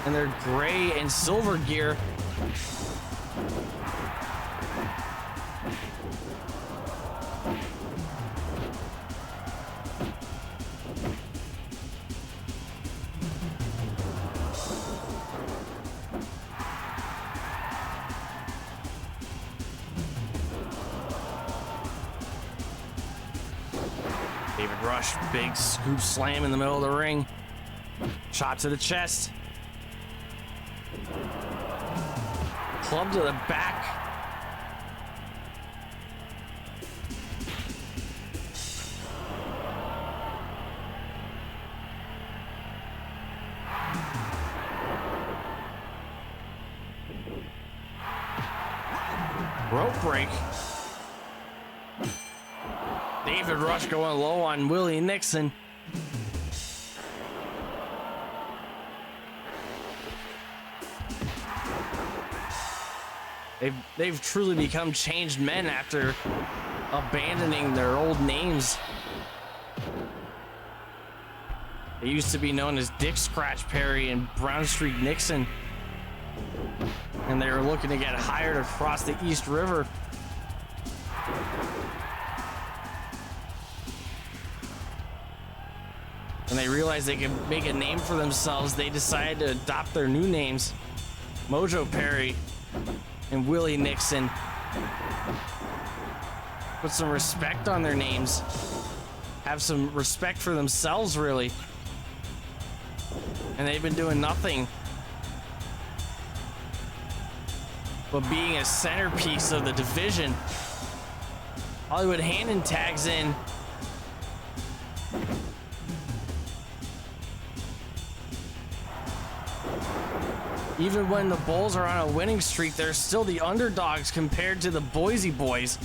in their gray and silver gear. David Rush, big scoop slam in the middle of the ring. Shot to the chest. Club to the back. Rope break. David Rush going low on Willie Nixon. They've truly become changed men after abandoning their old names. They used to be known as Dick Scratch Perry and Brown Street Nixon, and they were looking to get hired across the East River. When they realized they could make a name for themselves, they decided to adopt their new names, Mojo Perry and Willie Nixon. Put some respect on their names. Have some respect for themselves, really. And they've been doing nothing but being a centerpiece of the division. Hollywood Hannon tags in. Even when the Bulls are on a winning streak, they're still the underdogs compared to the Boise Boys.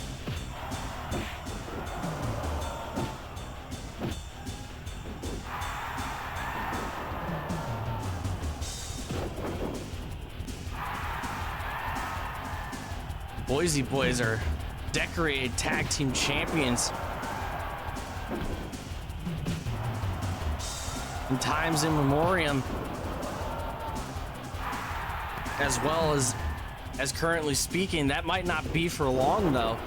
Boise Boys are decorated tag team champions. In times in memoriam, as well as currently speaking. That might not be for long, though.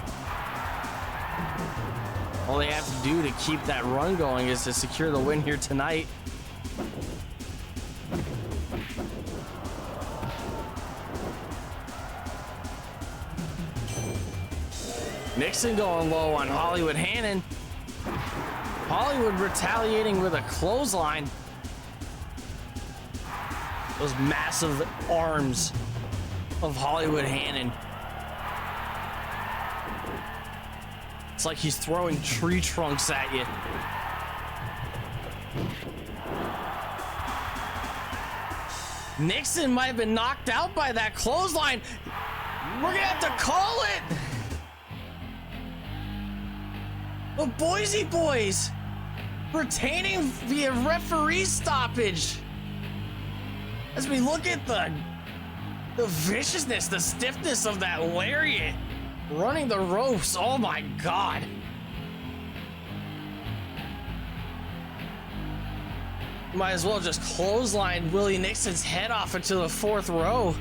All they have to do to keep that run going is to secure the win here tonight. Nixon going low on Hollywood Hannon. Hollywood retaliating with a clothesline. Those massive arms of Hollywood Hannon. It's like he's throwing tree trunks at you. Nixon might have been knocked out by that clothesline. We're gonna have to call it. The Boise Boys retaining via referee stoppage. As we look at the viciousness, the stiffness of that lariat running the ropes. Oh my God. Might as well just clothesline Willie Nixon's head off into the 4th row.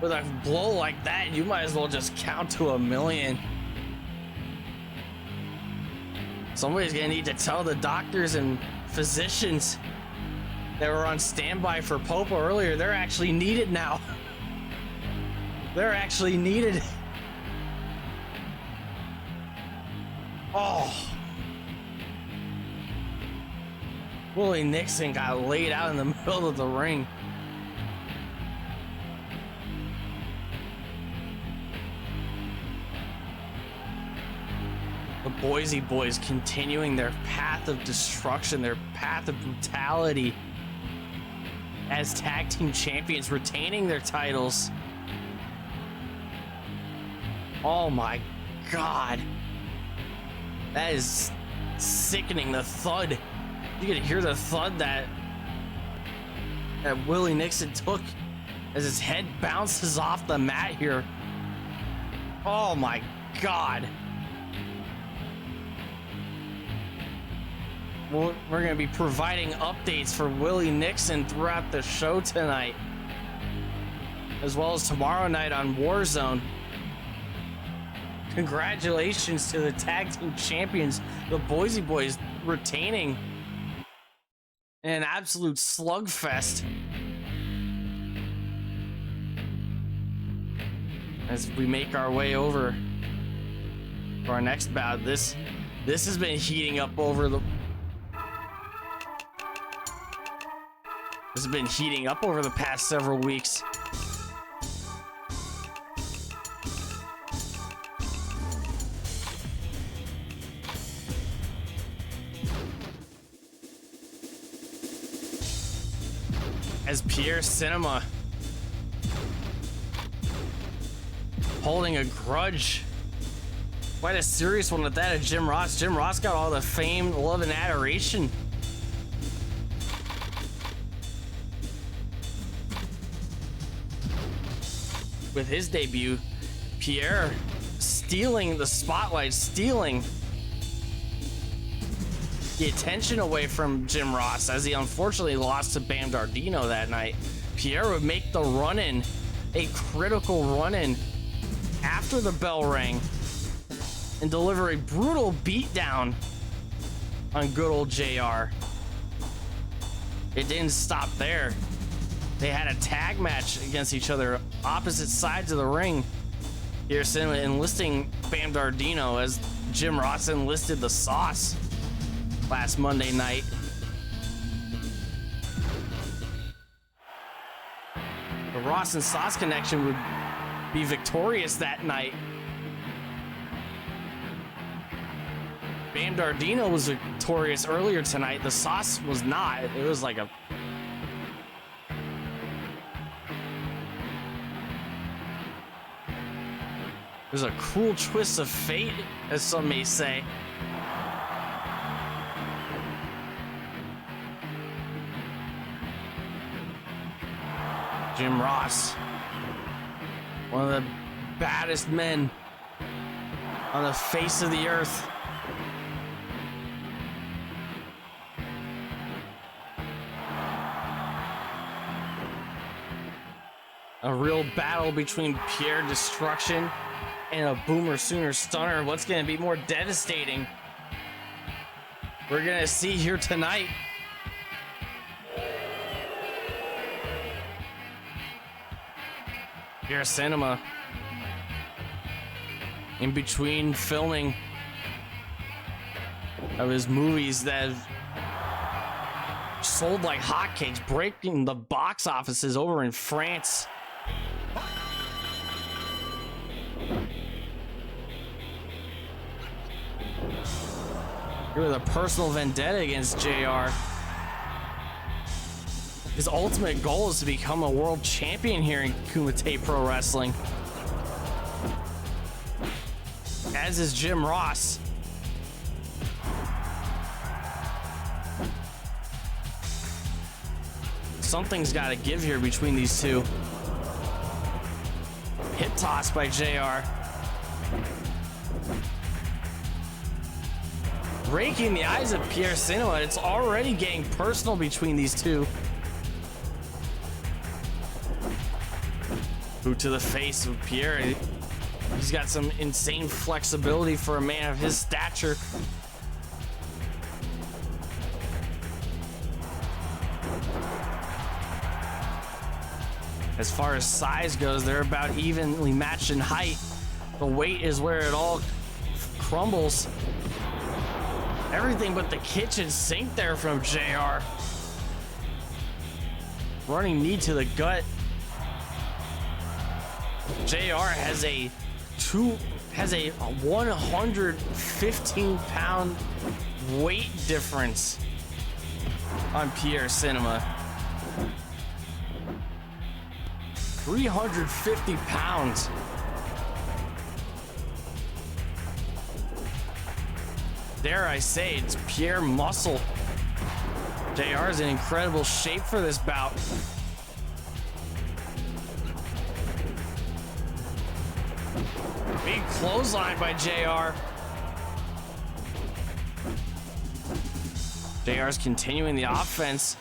With a blow like that, you might as well just count to 1,000,000. Somebody's gonna need to tell the doctors and physicians that were on standby for Popo earlier, they're actually needed now. They're actually needed. Oh. Willie Nixon got laid out in the middle of the ring. The Boise Boys continuing their path of destruction, their path of brutality as tag team champions, retaining their titles. Oh my God. That is sickening. The thud. You can hear the thud that Willie Nixon took as his head bounces off the mat here. Oh my God. We're going to be providing updates for Willie Nixon throughout the show tonight, as well as tomorrow night on Warzone. Congratulations to the tag team champions, the Boise Boys, retaining in an absolute slugfest. As we make our way over to our next bout, this has been heating up over the past several weeks. As Pierre Cinema holding a grudge, quite a serious one at that, of Jim Ross. Jim Ross got all the fame, love, and adoration. With his debut, Pierre stealing the spotlight, stealing the attention away from Jim Ross, as he unfortunately lost to Bam Dardino that night. Pierre would make the run-in, a critical run-in, after the bell rang, and deliver a brutal beatdown on good old JR. It didn't stop there. They had a tag match against each other, opposite sides of the ring. Pierre Cinema enlisting Bam Dardino as Jim Ross enlisted the Sauce last Monday night. The Ross and Sauce connection would be victorious that night. Bam Dardino was victorious earlier tonight. The Sauce was not. It was like a There's a cruel twist of fate, as some may say. Jim Ross, one of the baddest men on the face of the earth. A real battle between Pierre Destruction and a Boomer Sooner Stunner. What's going to be more devastating? We're going to see here tonight. Pierre Cinema, in between filming of his movies that have sold like hotcakes, breaking the box offices over in France. Here with a personal vendetta against JR. His ultimate goal is to become a world champion here in Kumite Pro Wrestling. As is Jim Ross. Something's got to give here between these two. Hip toss by JR. Raking the eyes of Pierre Cinema. It's already getting personal between these two. Boot to the face of Pierre. He's got some insane flexibility for a man of his stature. As far as size goes, they're about evenly matched in height. The weight is where it all crumbles. Everything but the kitchen sink there from JR. Running knee to the gut. JR has a 115-pound weight difference on Pierre Cinema. 350 pounds. Dare I say, it's pure muscle. JR is in incredible shape for this bout. Big clothesline by JR. JR's continuing the offense.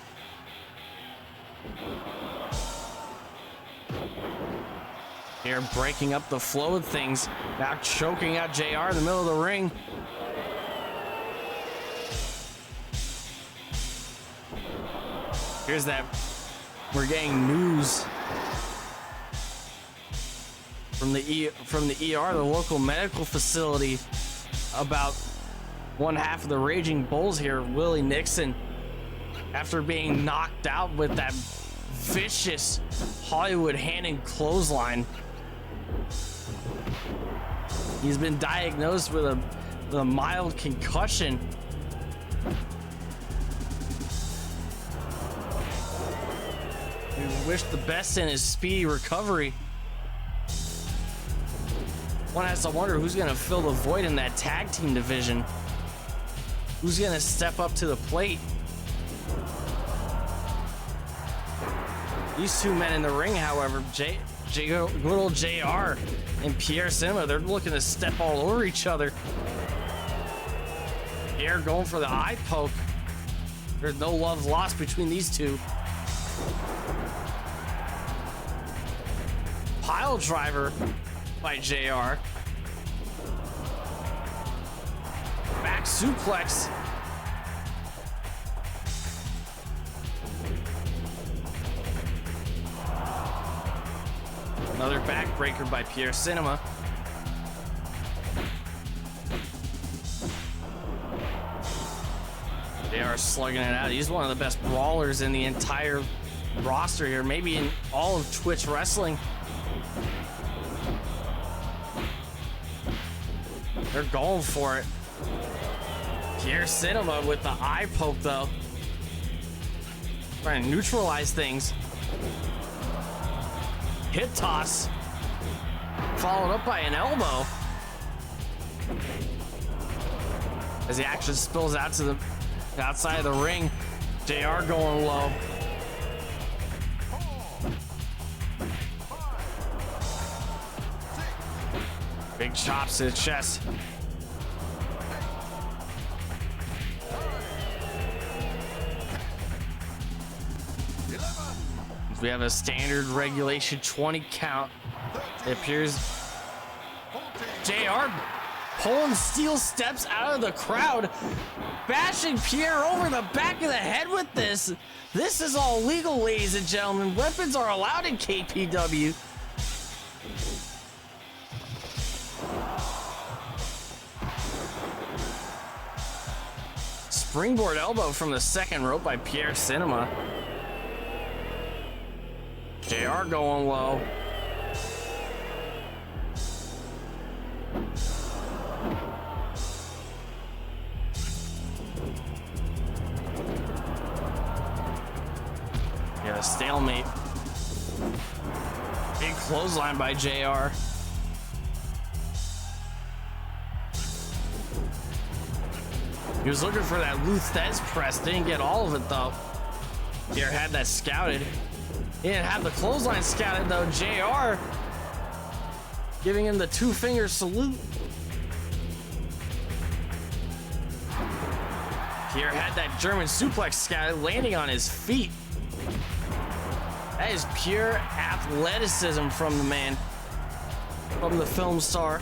Here breaking up the flow of things. Now choking out JR in the middle of the ring. Here's that. We're getting news from the ER, the local medical facility, about one half of the Raging Bulls here, Willie Nixon, after being knocked out with that vicious Hollywood hand and clothesline. He's been diagnosed with a mild concussion. We wish the best in his speedy recovery. One has to wonder who's going to fill the void in that tag team division. Who's going to step up to the plate? These two men in the ring, however, good old JR and Pierre Cinema, they're looking to step all over each other. Pierre going for the eye poke. There's no love lost between these two. Pile driver by JR. Back suplex. Another backbreaker by Pierre Cinema. They are slugging it out. He's one of the best brawlers in the entire roster here, maybe in all of Twitch wrestling. They're going for it. Pierre Cinema with the eye poke, though. Trying to neutralize things. Hip toss. Followed up by an elbow. As the action spills out to the outside of the ring. JR going low. 4, 5, 6, Big chops to the chest. 11, We have a standard regulation 20 count. It appears 14, JR pulling steel steps out of the crowd, bashing Pierre over the back of the head with this. This is all legal, ladies and gentlemen. Weapons are allowed in KPW. Springboard elbow from the second rope by Pierre Cinema. JR going low. Yeah, stalemate. Big clothesline by JR. He was looking for that Luthez press, didn't get all of it though. Pierre had that scouted. He didn't have the clothesline scouted though. JR giving him the two-finger salute. Pierre had that German suplex scouted, landing on his feet. That is pure athleticism from the man, from the film star.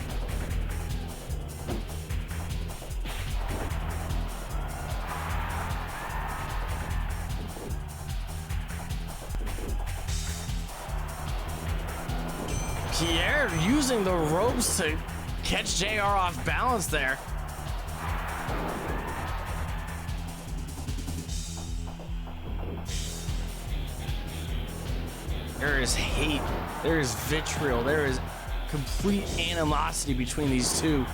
Pierre using the ropes to catch JR off balance there. There is hate, there is vitriol, there is complete animosity between these two.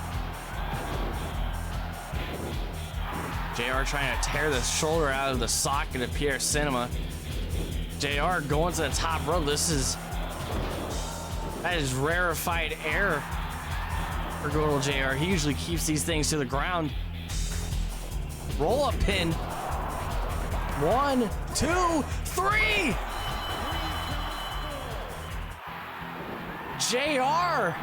JR trying to tear the shoulder out of the socket of Pierre Cinema. JR going to the top rope. That is rarefied air for good old JR. He usually keeps these things to the ground. Roll up pin. 1, 2, 3. JR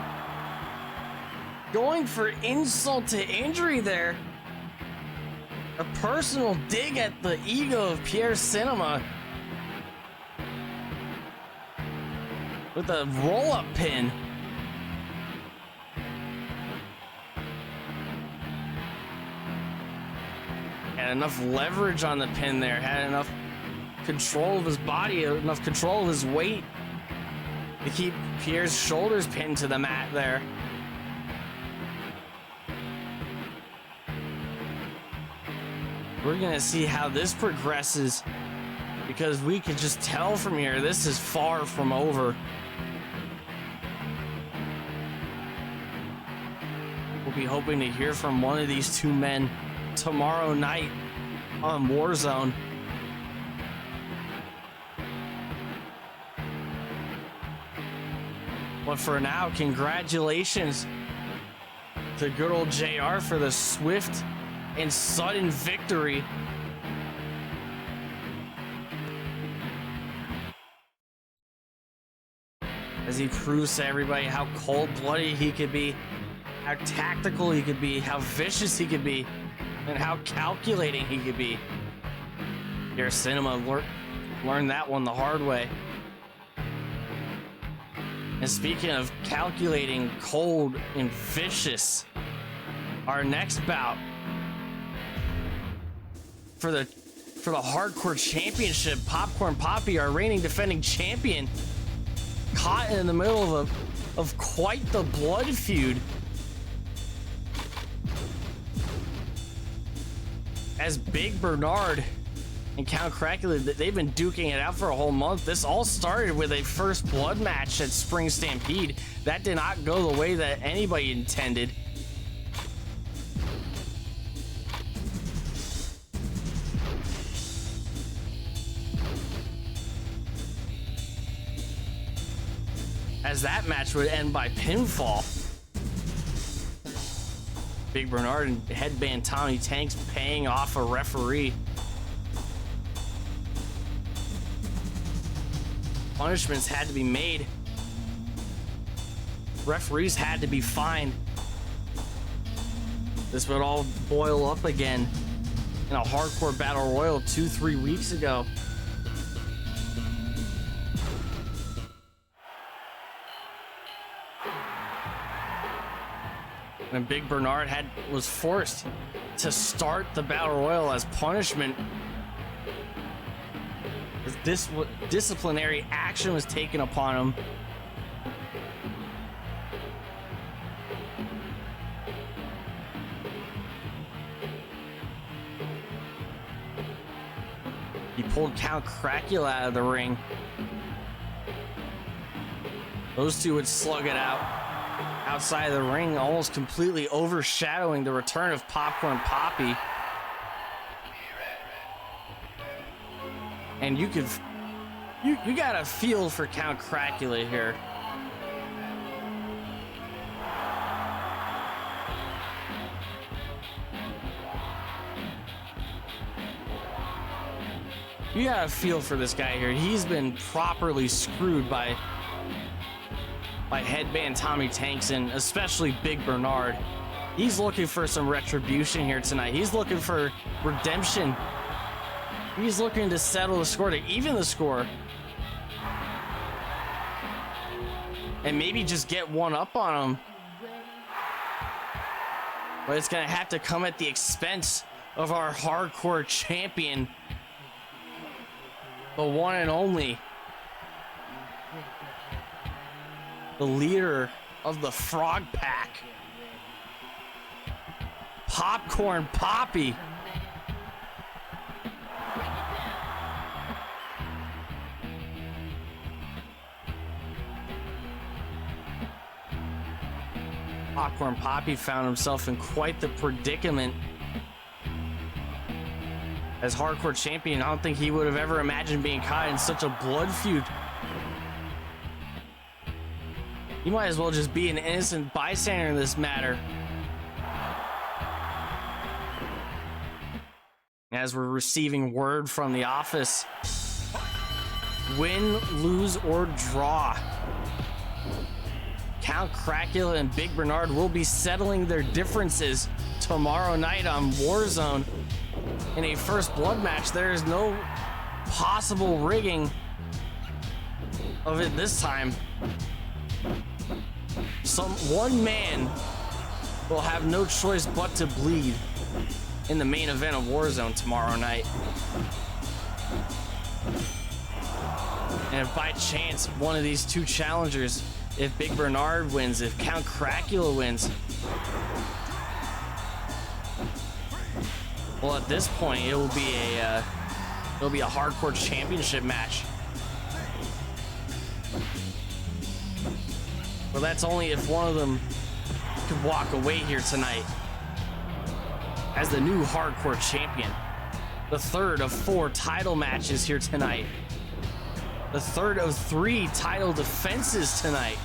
going for insult to injury there. A personal dig at the ego of Pierre Cinema with a roll-up pin. Had enough leverage on the pin there, had enough control of his body, enough control of his weight to keep Pierre's shoulders pinned to the mat there. We're gonna see how this progresses, because we can just tell from here this is far from over. We'll be hoping to hear from one of these two men tomorrow night on Warzone. But for now, congratulations to good old JR for the swift and sudden victory. As he proves to everybody how cold-blooded he could be, how tactical he could be, how vicious he could be, and how calculating he could be. Your Cinema learned that one the hard way. And speaking of calculating, cold, and vicious, our next bout for the Hardcore Championship, Popcorn Poppy, our reigning defending champion, caught in the middle of quite the blood feud. As Big Bernard and Count Cracula, they've been duking it out for a whole month. This all started with a first blood match at Spring Stampede. That did not go the way that anybody intended. As that match would end by pinfall. Big Bernard and Headband Tommy Tanks paying off a referee. Punishments had to be made. Referees had to be fined. This would all boil up again in a hardcore battle royal 2-3 weeks ago. And Big Bernard was forced to start the battle royal as punishment. This disciplinary action was taken upon him. He pulled Count Cracula out of the ring. Those two would slug it out outside of the ring, almost completely overshadowing the return of Popcorn Poppy. And you got a feel for Count Cracula here. You got a feel for this guy here. He's been properly screwed by Headband Tommy Tanks and especially Big Bernard. He's looking for some retribution here tonight. He's looking for redemption. He's looking to settle the score, to even the score. And maybe just get one up on him. But it's gonna have to come at the expense of our hardcore champion. The one and only. The leader of the Frog Pack. Popcorn Poppy. Popcorn Poppy found himself in quite the predicament. As hardcore champion, I don't think he would have ever imagined being caught in such a blood feud. He might as well just be an innocent bystander in this matter. As we're receiving word from the office, win, lose, or draw, Count Cracula and Big Bernard will be settling their differences tomorrow night on Warzone in a first blood match. There is no possible rigging of it this time. One man will have no choice but to bleed in the main event of Warzone tomorrow night. And if by chance one of these two challengers, if Big Bernard wins, if Count Cracula wins, well, at this point it'll be a hardcore championship match. But that's only if one of them could walk away here tonight as the new hardcore champion. The third of 4 title matches here tonight. The third of 3 title defenses tonight.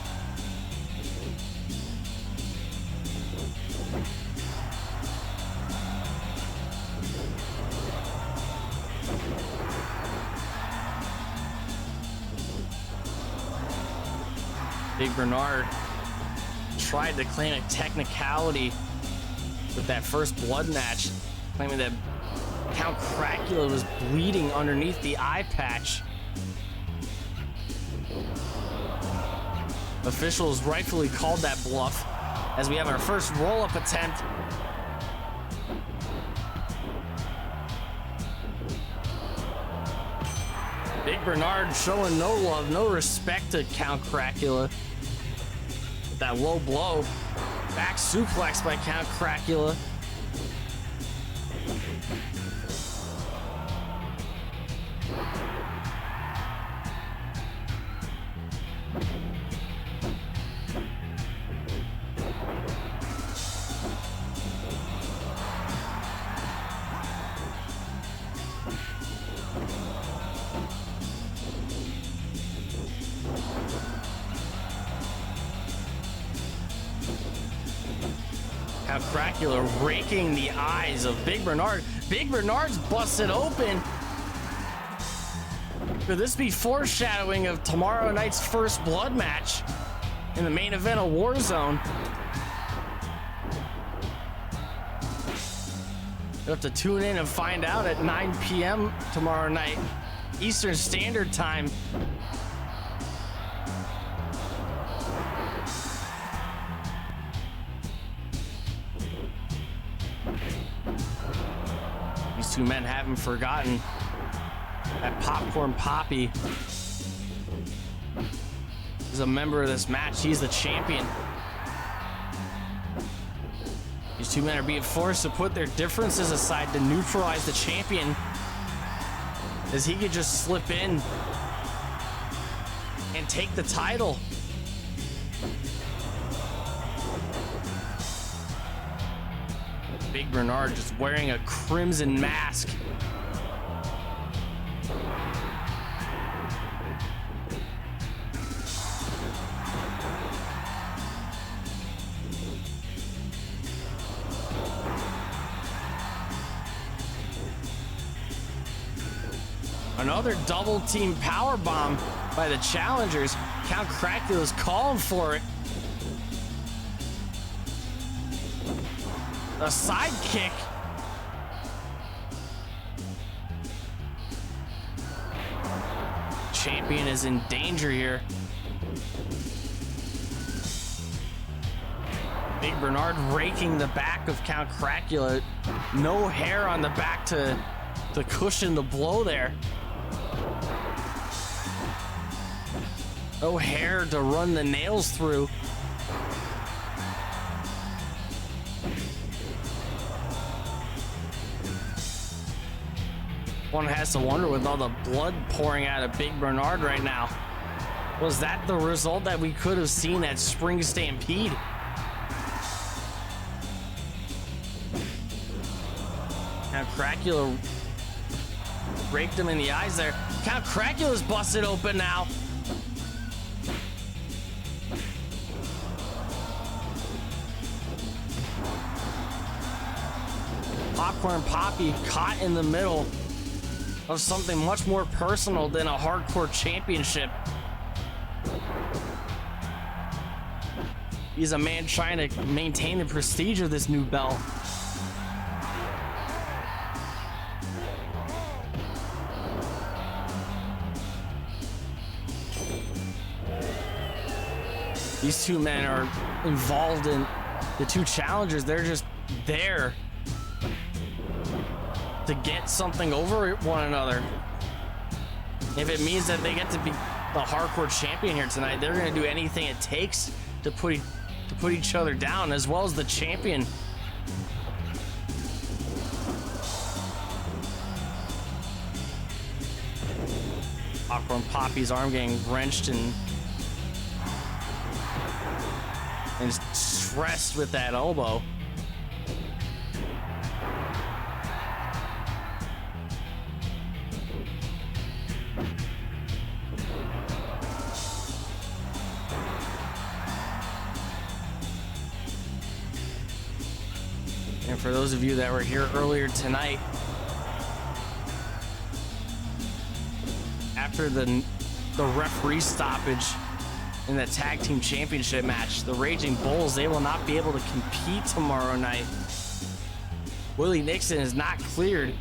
Big Bernard tried to claim a technicality with that first blood match, claiming that Count Cracula was bleeding underneath the eye patch. Officials rightfully called that bluff as we have our first roll-up attempt. Big Bernard showing no love, no respect to Count Cracula. That low blow, back suplex by Count Cracula. Count Cracula raking the eyes of Big Bernard. Big Bernard's busted open. Could this be foreshadowing of tomorrow night's first blood match in the main event of Warzone? You'll have to tune in and find out at 9 p.m. tomorrow night, Eastern Standard Time. These two men haven't forgotten that Popcorn Poppy is a member of this match. He's the champion. These two men are being forced to put their differences aside to neutralize the champion. as he could just slip in and take the title. Big Bernard just wearing a crimson mask. Another double team power bomb by the challengers. Count Cracula's calling for it. A side kick. Champion is in danger here. Big Bernard raking the back of Count Cracula. No hair on the back to cushion the blow there. No hair to run the nails through. One has to wonder, with all the blood pouring out of Big Bernard right now, was that the result that we could have seen at Spring Stampede? Now Cracula raked him in the eyes there. Count Cracula's busted open now. Popcorn Poppy caught in the middle of something much more personal than a hardcore championship. He's a man trying to maintain the prestige of this new belt. These two men are involved in the two challengers. They're just there to get something over one another. If it means that they get to be the hardcore champion here tonight, they're going to do anything it takes to put each other down, as well as the champion. Popcorn Poppy's arm getting wrenched and stressed with that elbow. And for those of you that were here earlier tonight, after the referee stoppage in the tag team championship match, the Raging Bulls, they will not be able to compete tomorrow night. Willie Nixon is not cleared,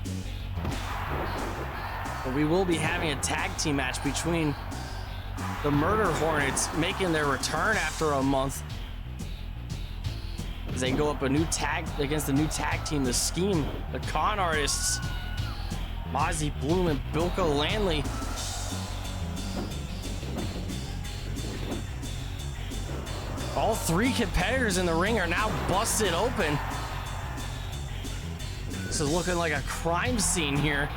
but we will be having a tag team match between the Murder Hornets, making their return after a month, as they go up against the new tag team, the Scheme, the Con Artists, Mozzie Bloom and Bilko Landley. All three competitors in the ring are now busted open. This is looking like a crime scene here.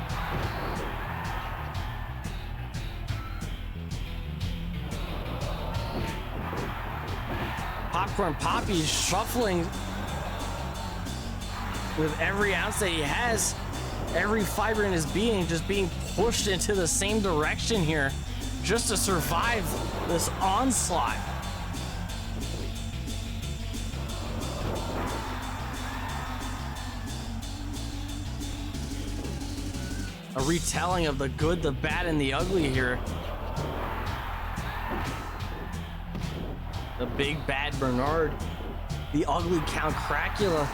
Popcorn Poppy is shuffling with every ounce that he has, every fiber in his being just being pushed into the same direction here just to survive this onslaught. A retelling of the good, the bad, and the ugly here. The big bad Bernard, the ugly Count Cracula,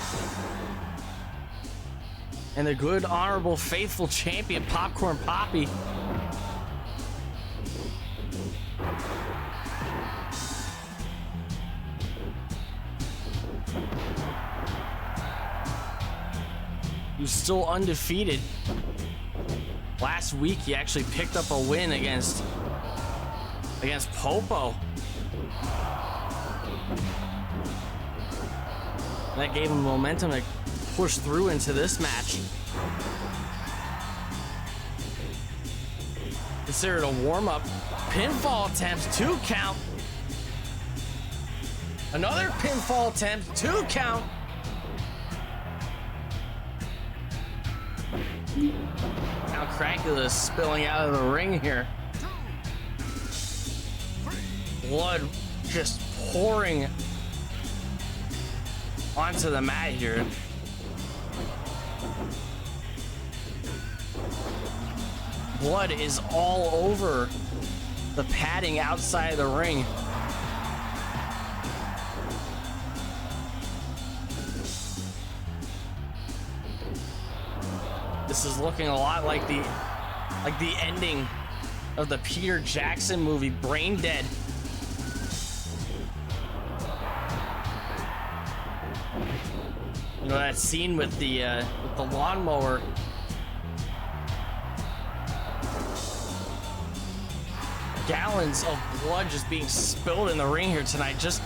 and the good, honorable, faithful champion Popcorn Poppy. Who's still undefeated. Last week he actually picked up a win against Popo. That gave him momentum to push through into this match. Considered a warm-up. Pinfall attempt, 2 count. Another pinfall attempt, 2 count. Now Cracula is spilling out of the ring here. Blood just pouring onto the mat here. Blood is all over the padding outside of the ring. This is looking a lot like the ending of the Peter Jackson movie Brain Dead. You know that scene with the lawnmower. Gallons of blood just being spilled in the ring here tonight, just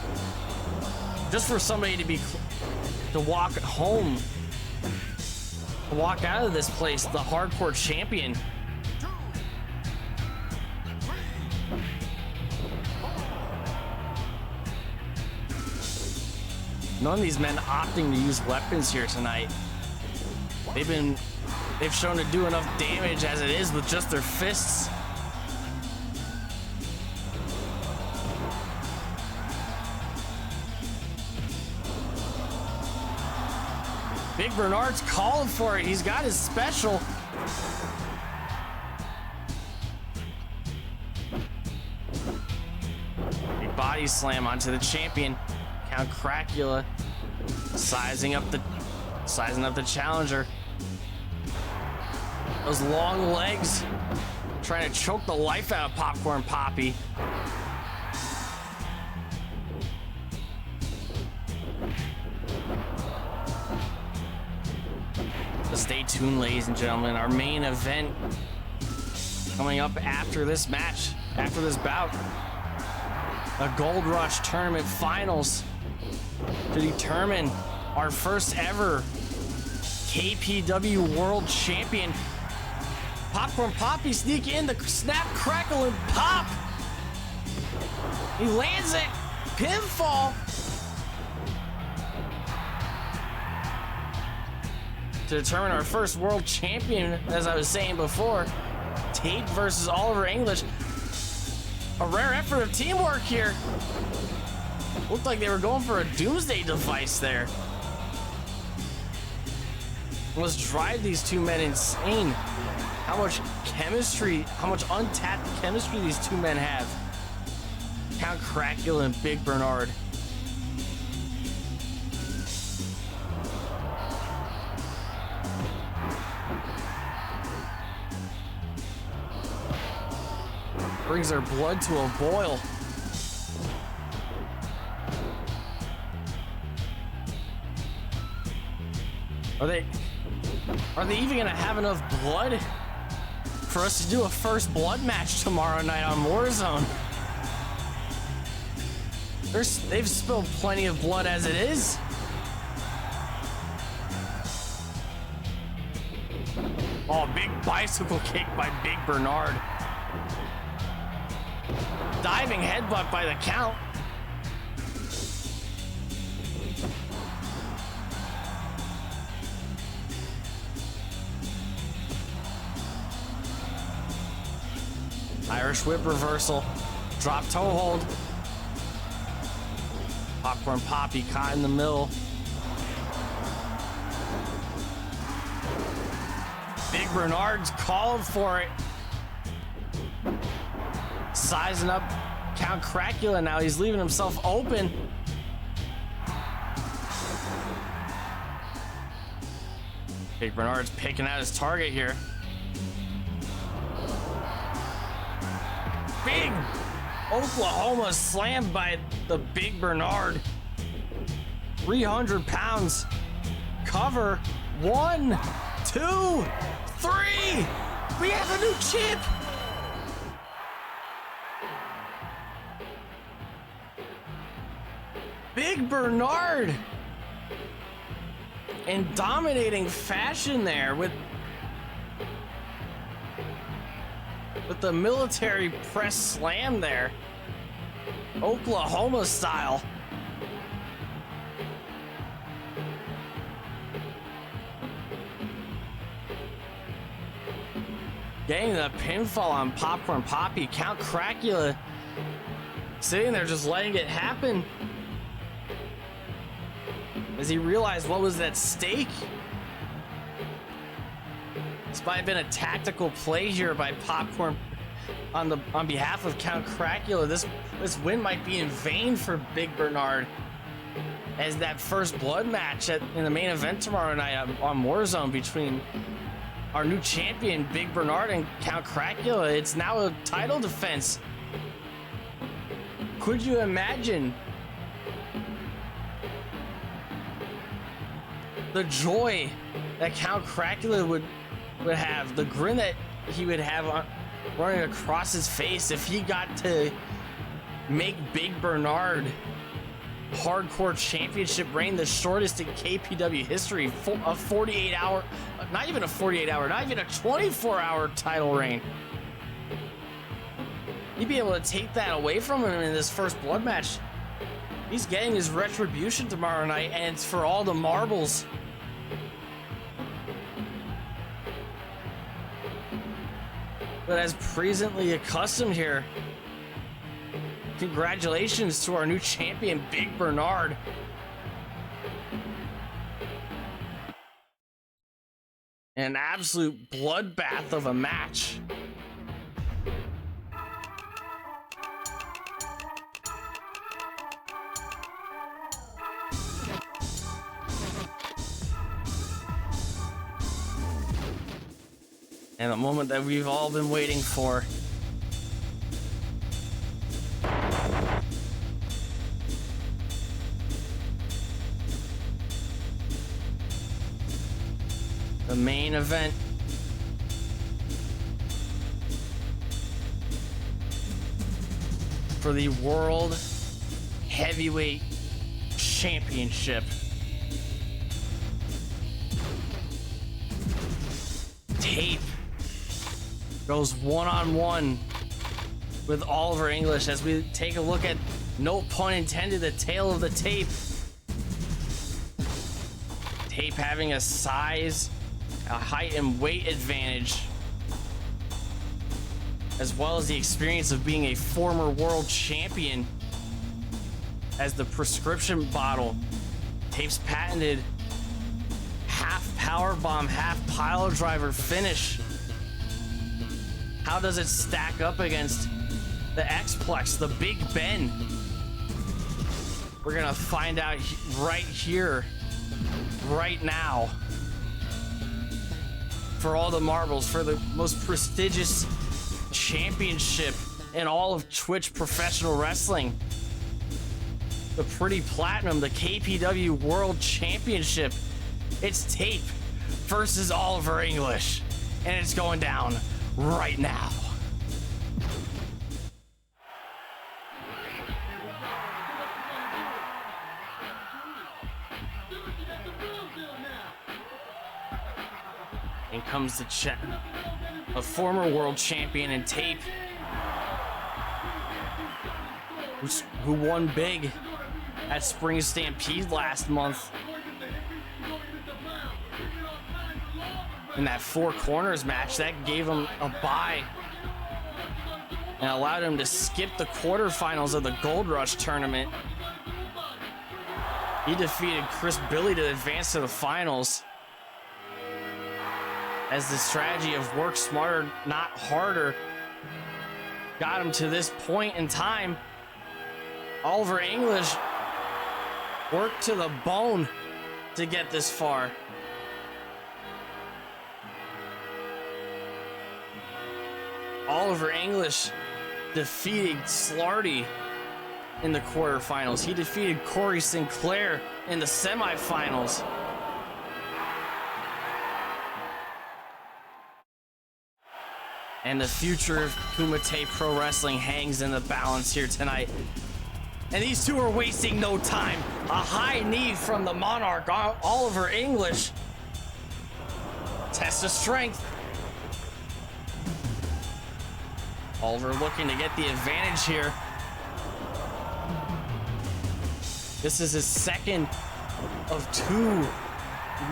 for somebody to walk home, to walk out of this place, the hardcore champion. None of these men opting to use weapons here tonight. They've shown to do enough damage as it is with just their fists. Big Bernard's calling for it. He's got his special. Big body slam onto the champion. Count Cracula sizing up the challenger. Those long legs trying to choke the life out of Popcorn Poppy. So stay tuned, ladies and gentlemen. Our main event coming up after this match, after this bout. A Gold Rush Tournament Finals to determine our first ever KPW World Champion. Popcorn Poppy sneak in the snap, crackle, and pop. He lands it. Pinfall. To determine our first world champion, as I was saying before, Tate versus Oliver English. A rare effort of teamwork here. Looked like they were going for a doomsday device there. Let's drive these two men insane. How much chemistry, how much untapped chemistry these two men have. Count Cracula and Big Bernard. Brings their blood to a boil. Are they even gonna have enough blood for us to do a first blood match tomorrow night on Warzone? They've spilled plenty of blood as it is. Oh, big bicycle kick by Big Bernard. Diving headbutt by the count. Irish whip reversal. Drop toe hold. Popcorn Poppy caught in the middle. Big Bernard's called for it. Sizing up Count Cracula now. He's leaving himself open. Big Bernard's picking out his target here. Big Oklahoma slam by the Big Bernard. 300 pounds. Cover. 1, 2, 3. We have a new champ. Big Bernard in dominating fashion there with with the military press slam there. Oklahoma style. Getting the pinfall on Popcorn Poppy. Count Cracula sitting there just letting it happen as he realized what was at stake. This might have been a tactical play here by Popcorn on behalf of Count Cracula. This win might be in vain for Big Bernard, as that first blood match in the main event tomorrow night on Warzone between our new champion Big Bernard and Count Cracula. It's now a title defense. Could you imagine the joy that Count Cracula would have, the grin that he would have running across his face if he got to make Big Bernard hardcore championship reign the shortest in KPW history, a 48-hour, not even a 48-hour, not even a 24-hour title reign. He'd be able to take that away from him in this first blood match. He's getting his retribution tomorrow night, and it's for all the marbles. But as presently accustomed here, congratulations to our new champion, Big Bernard. An absolute bloodbath of a match. And the moment that we've all been waiting for. The main event. For the World Heavyweight Championship. Tape goes one-on-one with Oliver English as we take a look at, no pun intended, the tail of the Tape. Tape having a size, a height and weight advantage, as well as the experience of being a former world champion as the prescription bottle. Tape's patented half power bomb, half pile driver finish. How does it stack up against the X-Plex, the Big Ben? We're gonna find out right here, right now. For all the marbles, for the most prestigious championship in all of Twitch professional wrestling. The Pretty Platinum, the KPW World Championship. It's Tape versus Oliver English, and it's going down right now. In comes the a former world champion in Tape, who won big at Spring Stampede last month in that Four Corners match. That gave him a bye and allowed him to skip the quarterfinals of the Gold Rush tournament. He defeated Chris Billy to advance to the finals, as the strategy of work smarter, not harder, got him to this point in time. Oliver English worked to the bone to get this far. Oliver English defeated Slarty in the quarterfinals. He defeated Corey Sinclair in the semifinals. And the future of Kumite Pro Wrestling hangs in the balance here tonight. And these two are wasting no time. A high knee from the Monarch, Oliver English. Test of strength. Oliver looking to get the advantage here. This is his second of 2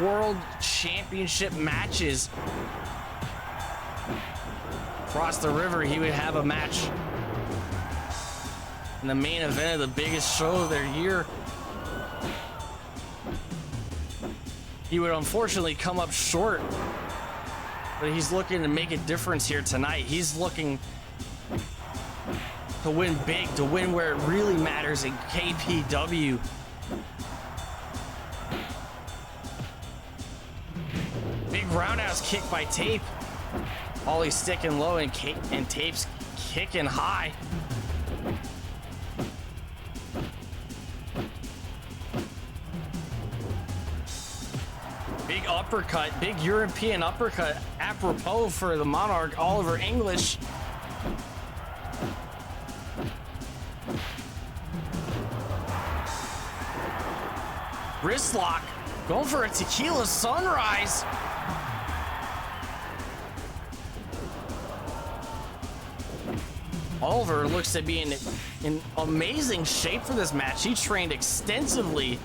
World Championship matches. Across the river, he would have a match in the main event of the biggest show of their year. He would unfortunately come up short, but he's looking to make a difference here tonight. He's looking to win big, to win where it really matters in KPW. Big roundhouse kick by Tape. Ollie's sticking low and Tape's kicking high. Big uppercut, big European uppercut apropos for the Monarch, Oliver English. Wrist lock, going for a tequila sunrise. Oliver looks to be in amazing shape for this match. He trained extensively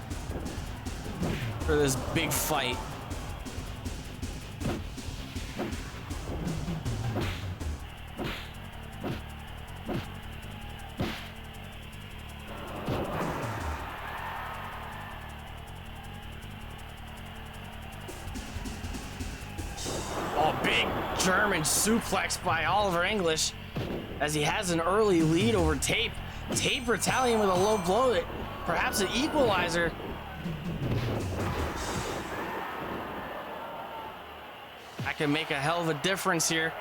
for this big fight. Oh, big German suplex by Oliver English as he has an early lead over Tape. Tape retaliating with a low blow that perhaps an equalizer. That can make a hell of a difference here.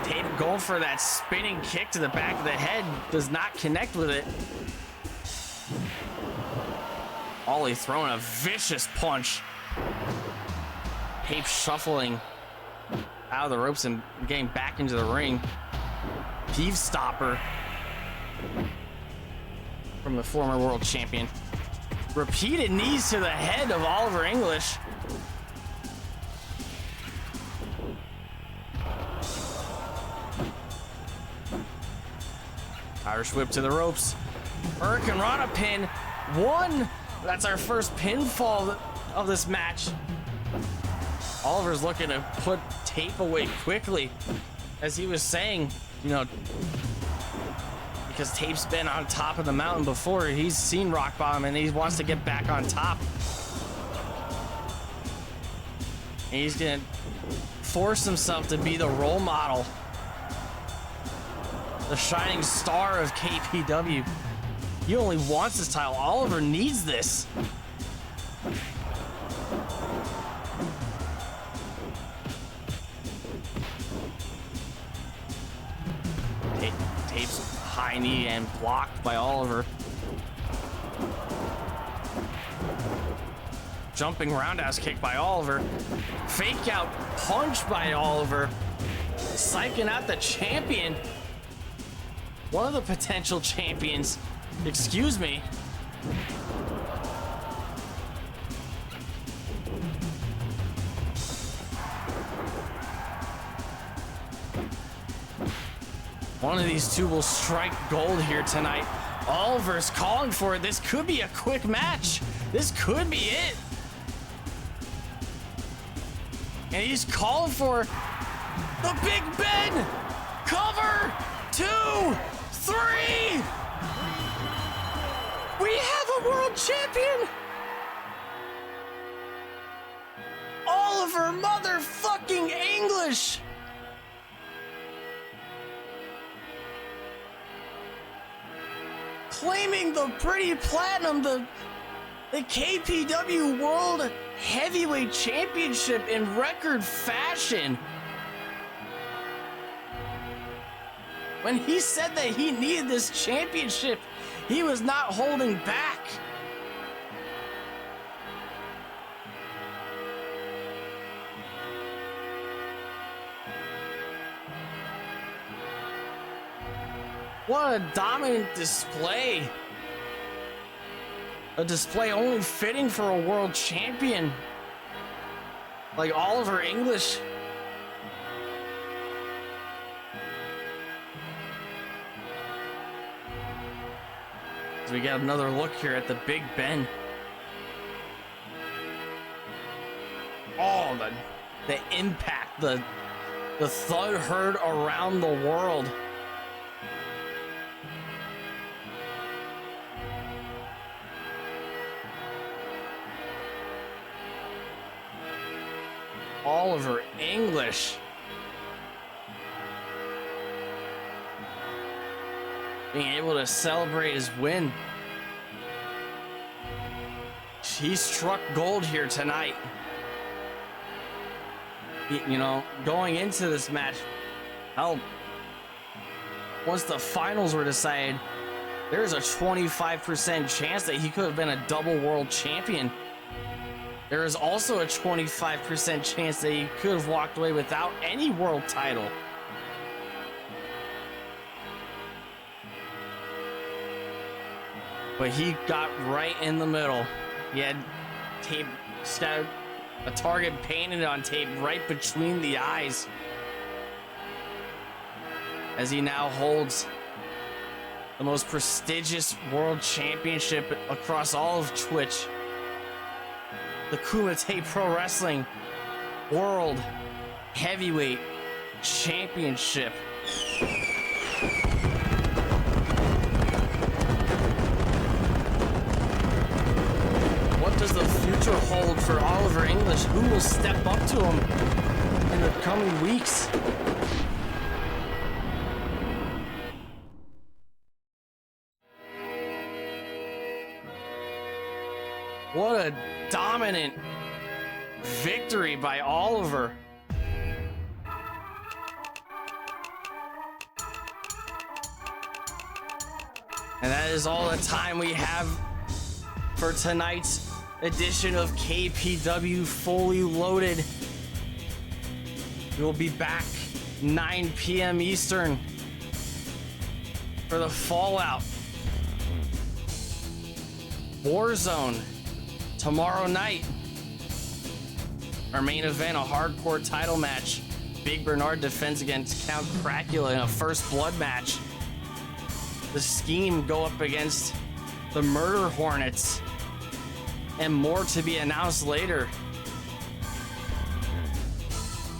Tape going for that spinning kick to the back of the head, does not connect with it. Ollie throwing a vicious punch. Tape shuffling out of the ropes and getting back into the ring. Heave stopper from the former world champion. Repeated knees to the head of Oliver English. Irish whip to the ropes. Hurricane Rana pin. 1. That's our first pinfall of this match. Oliver's looking to put Tape away quickly. As he was saying, you know, because Tape's been on top of the mountain before. He's seen rock bottom and he wants to get back on top. And he's gonna force himself to be the role model, the shining star of KPW. He only wants this title. Oliver needs this. Tape's high knee and blocked by Oliver. Jumping roundhouse kick by Oliver. Fake out punch by Oliver. Psyching out the champion. One of the potential champions. Excuse me. One of these two will strike gold here tonight. Oliver's calling for it. This could be a quick match. This could be it. And he's calling for the Big Ben. Cover. 2, 3. We have a world champion. Oliver motherfucking English. Claiming the pretty platinum, the KPW World Heavyweight Championship in record fashion. When he said that he needed this championship, he was not holding back. What a dominant display. A display only fitting for a world champion like Oliver English. we get another look here at the Big Ben. Oh, the impact, the thud heard around the world. Oliver English being able to celebrate his win. He struck gold here tonight. You know, going into this match, hell, once the finals were decided, there's a 25% chance that he could have been a double world champion. There is also a 25% chance that he could have walked away without any world title. But he got right in the middle. He had tape, a target painted on tape right between the eyes, as he now holds the most prestigious world championship across all of Twitch. The Kumite Pro Wrestling World Heavyweight Championship. What does the future hold for Oliver English? Who will step up to him in the coming weeks? What a dominant victory by Oliver. And that is all the time we have for tonight's edition of KPW Fully Loaded. We will be back 9 p.m. Eastern for the Fallout Warzone tomorrow night. Our main event, a hardcore title match. Big Bernard defends against Count Cracula in a first blood match. The Scheme go up against the Murder Hornets, and more to be announced later.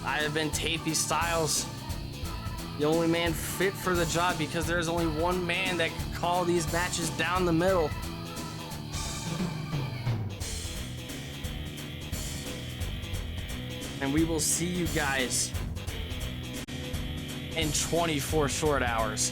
I have been Tapey Styles, the only man fit for the job, because there's only one man that can call these matches down the middle. And we will see you guys in 24 short hours.